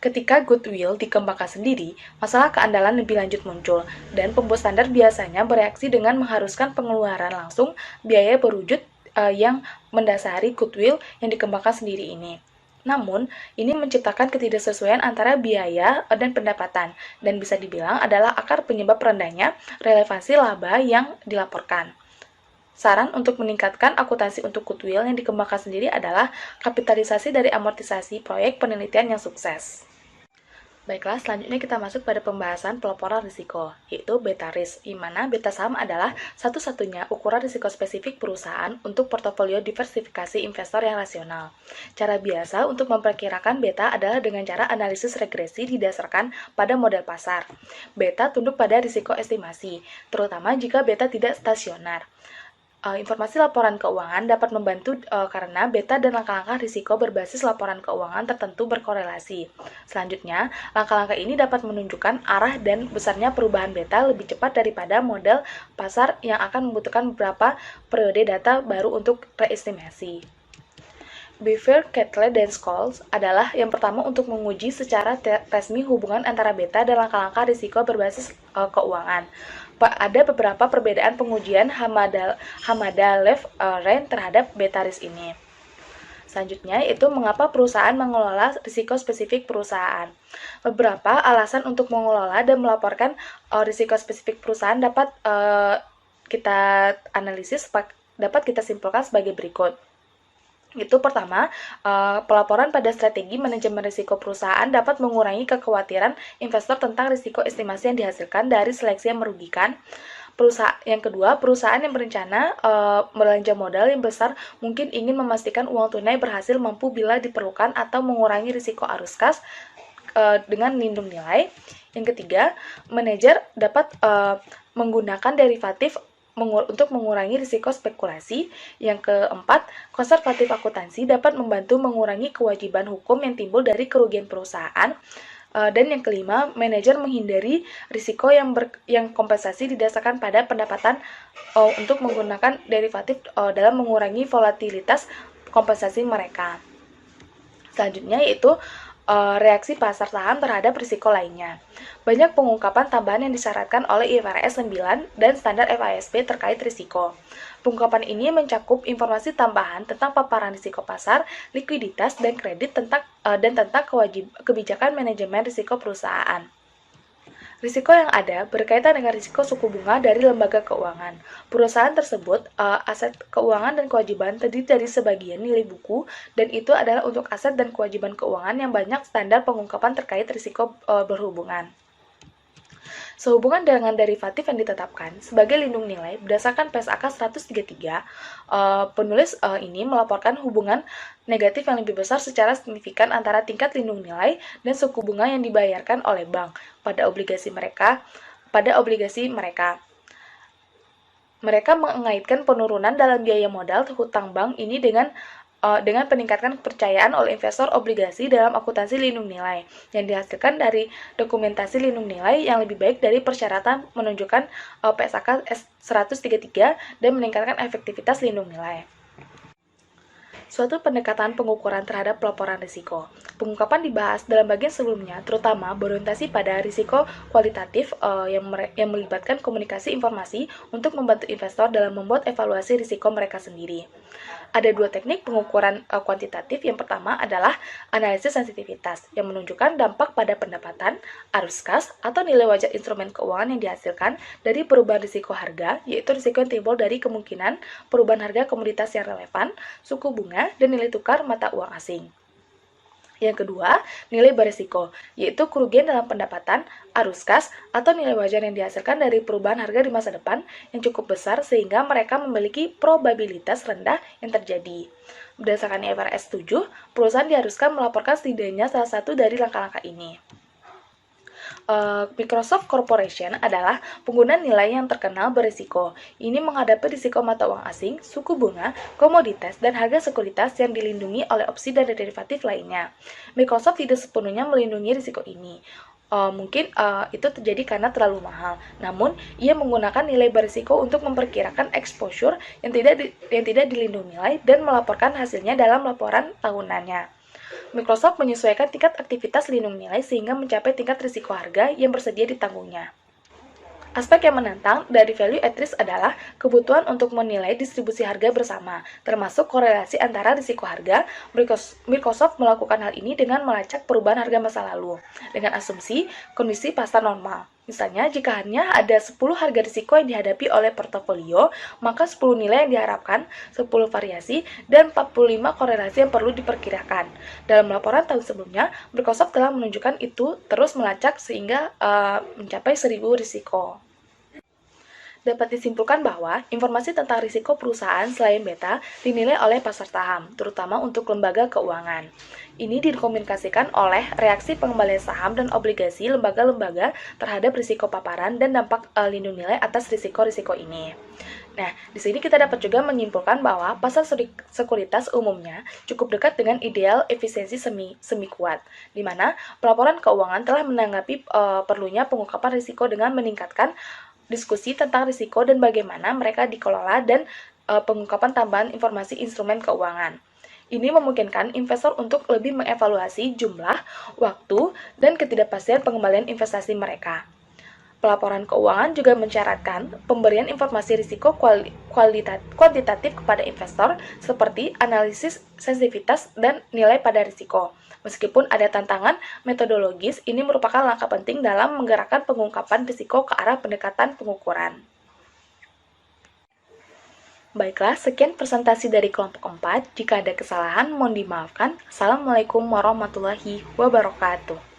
Ketika goodwill dikembangkan sendiri, masalah keandalan lebih lanjut muncul, dan pembuat standar biasanya bereaksi dengan mengharuskan pengeluaran langsung biaya berwujud yang mendasari goodwill yang dikembangkan sendiri ini. Namun, ini menciptakan ketidaksesuaian antara biaya dan pendapatan, dan bisa dibilang adalah akar penyebab rendahnya relevansi laba yang dilaporkan. Saran untuk meningkatkan akuntansi untuk goodwill yang dikembangkan sendiri adalah kapitalisasi dari amortisasi proyek penelitian yang sukses. Baiklah, selanjutnya kita masuk pada pembahasan pelaporan risiko, yaitu beta risk, di mana beta saham adalah satu-satunya ukuran risiko spesifik perusahaan untuk portofolio diversifikasi investor yang rasional. Cara biasa untuk memperkirakan beta adalah dengan cara analisis regresi didasarkan pada model pasar. Beta tunduk pada risiko estimasi, terutama jika beta tidak stasioner. Informasi laporan keuangan dapat membantu karena beta dan langkah-langkah risiko berbasis laporan keuangan tertentu berkorelasi. Selanjutnya, langkah-langkah ini dapat menunjukkan arah dan besarnya perubahan beta lebih cepat daripada model pasar yang akan membutuhkan beberapa periode data baru untuk reestimasi. Beaver, Catlett, dan Scholes adalah yang pertama untuk menguji secara resmi hubungan antara beta dan langkah-langkah risiko berbasis keuangan. Ada beberapa perbedaan pengujian Hamada-Lev-Rand terhadap beta risk ini. Selanjutnya, yaitu mengapa perusahaan mengelola risiko spesifik perusahaan. Beberapa alasan untuk mengelola dan melaporkan risiko spesifik perusahaan dapat kita analisis, dapat kita simpulkan sebagai berikut. Itu pertama, pelaporan pada strategi manajemen risiko perusahaan dapat mengurangi kekhawatiran investor tentang risiko estimasi yang dihasilkan dari seleksi yang merugikan. Yang kedua, perusahaan yang berencana belanja modal yang besar mungkin ingin memastikan uang tunai berhasil mampu bila diperlukan atau mengurangi risiko arus kas dengan lindung nilai. Yang ketiga, manajer dapat menggunakan derivatif untuk mengurangi risiko spekulasi. Yang keempat, konservatif akuntansi dapat membantu mengurangi kewajiban hukum yang timbul dari kerugian perusahaan. Dan yang kelima, manajer menghindari risiko yang kompensasi didasarkan pada pendapatan untuk menggunakan derivatif dalam mengurangi volatilitas kompensasi mereka. Selanjutnya yaitu reaksi pasar saham terhadap risiko lainnya. Banyak pengungkapan tambahan yang disyaratkan oleh IFRS 9 dan standar FASB terkait risiko. Pengungkapan ini mencakup informasi tambahan tentang paparan risiko pasar, likuiditas, dan kredit tentang kebijakan manajemen risiko perusahaan. Risiko yang ada berkaitan dengan risiko suku bunga dari lembaga keuangan. Perusahaan tersebut, aset keuangan dan kewajiban terdiri dari sebagian nilai buku, dan itu adalah untuk aset dan kewajiban keuangan yang banyak standar pengungkapan terkait risiko berhubungan. Sehubungan dengan derivatif yang ditetapkan sebagai lindung nilai berdasarkan PSAK 133, penulis ini melaporkan hubungan negatif yang lebih besar secara signifikan antara tingkat lindung nilai dan suku bunga yang dibayarkan oleh bank pada obligasi mereka. Mereka mengaitkan penurunan dalam biaya modal hutang bank ini dengan peningkatan kepercayaan oleh investor obligasi dalam akuntansi lindung nilai yang dihasilkan dari dokumentasi lindung nilai yang lebih baik dari persyaratan menunjukkan PSAK 133 dan meningkatkan efektivitas lindung nilai. Suatu pendekatan pengukuran terhadap pelaporan risiko. Pengungkapan dibahas dalam bagian sebelumnya, terutama berorientasi pada risiko kualitatif yang melibatkan komunikasi informasi untuk membantu investor dalam membuat evaluasi risiko mereka sendiri. Ada dua teknik pengukuran kuantitatif. Yang pertama adalah analisis sensitivitas, yang menunjukkan dampak pada pendapatan, arus kas, atau nilai wajar instrumen keuangan yang dihasilkan dari perubahan risiko harga, yaitu risiko yang timbul dari kemungkinan perubahan harga komoditas yang relevan, suku bunga, dan nilai tukar mata uang asing. Yang kedua, nilai beresiko, yaitu kerugian dalam pendapatan, arus kas, atau nilai wajar yang dihasilkan dari perubahan harga di masa depan yang cukup besar sehingga mereka memiliki probabilitas rendah yang terjadi. Berdasarkan IFRS 7, perusahaan diharuskan melaporkan setidaknya salah satu dari langkah-langkah ini. Microsoft Corporation adalah pengguna nilai yang terkenal berisiko. Ini menghadapi risiko mata uang asing, suku bunga, komoditas, dan harga sekuritas yang dilindungi oleh opsi dan derivatif lainnya. Microsoft tidak sepenuhnya melindungi risiko ini. Mungkin itu terjadi karena terlalu mahal. Namun, ia menggunakan nilai berisiko untuk memperkirakan exposure yang tidak dilindungi nilai dan melaporkan hasilnya dalam laporan tahunannya. Microsoft menyesuaikan tingkat aktivitas lindung nilai sehingga mencapai tingkat risiko harga yang bersedia ditanggungnya. Aspek yang menantang dari value at risk adalah kebutuhan untuk menilai distribusi harga bersama, termasuk korelasi antara risiko harga. Microsoft melakukan hal ini dengan melacak perubahan harga masa lalu, dengan asumsi kondisi pasar normal. Misalnya, jika hanya ada 10 harga risiko yang dihadapi oleh portofolio, maka 10 nilai yang diharapkan, 10 variasi, dan 45 korelasi yang perlu diperkirakan. Dalam laporan tahun sebelumnya, Microsoft telah menunjukkan itu terus melacak sehingga mencapai 1000 risiko. Dapat disimpulkan bahwa informasi tentang risiko perusahaan selain beta dinilai oleh pasar saham, terutama untuk lembaga keuangan. Ini dikomunikasikan oleh reaksi pengembalian saham dan obligasi lembaga-lembaga terhadap risiko paparan dan dampak lindung nilai atas risiko-risiko ini. Nah, di sini kita dapat juga menyimpulkan bahwa pasar sekuritas umumnya cukup dekat dengan ideal efisiensi semi kuat, di mana pelaporan keuangan telah menanggapi perlunya pengungkapan risiko dengan meningkatkan diskusi tentang risiko dan bagaimana mereka dikelola dan pengungkapan tambahan informasi instrumen keuangan. Ini memungkinkan investor untuk lebih mengevaluasi jumlah, waktu, dan ketidakpastian pengembalian investasi mereka. Pelaporan keuangan juga mensyaratkan pemberian informasi risiko kuantitatif kepada investor seperti analisis sensitivitas dan nilai pada risiko. Meskipun ada tantangan metodologis, ini merupakan langkah penting dalam menggerakkan pengungkapan risiko ke arah pendekatan pengukuran. Baiklah, sekian presentasi dari kelompok 4. Jika ada kesalahan, mohon dimaafkan. Assalamualaikum warahmatullahi wabarakatuh.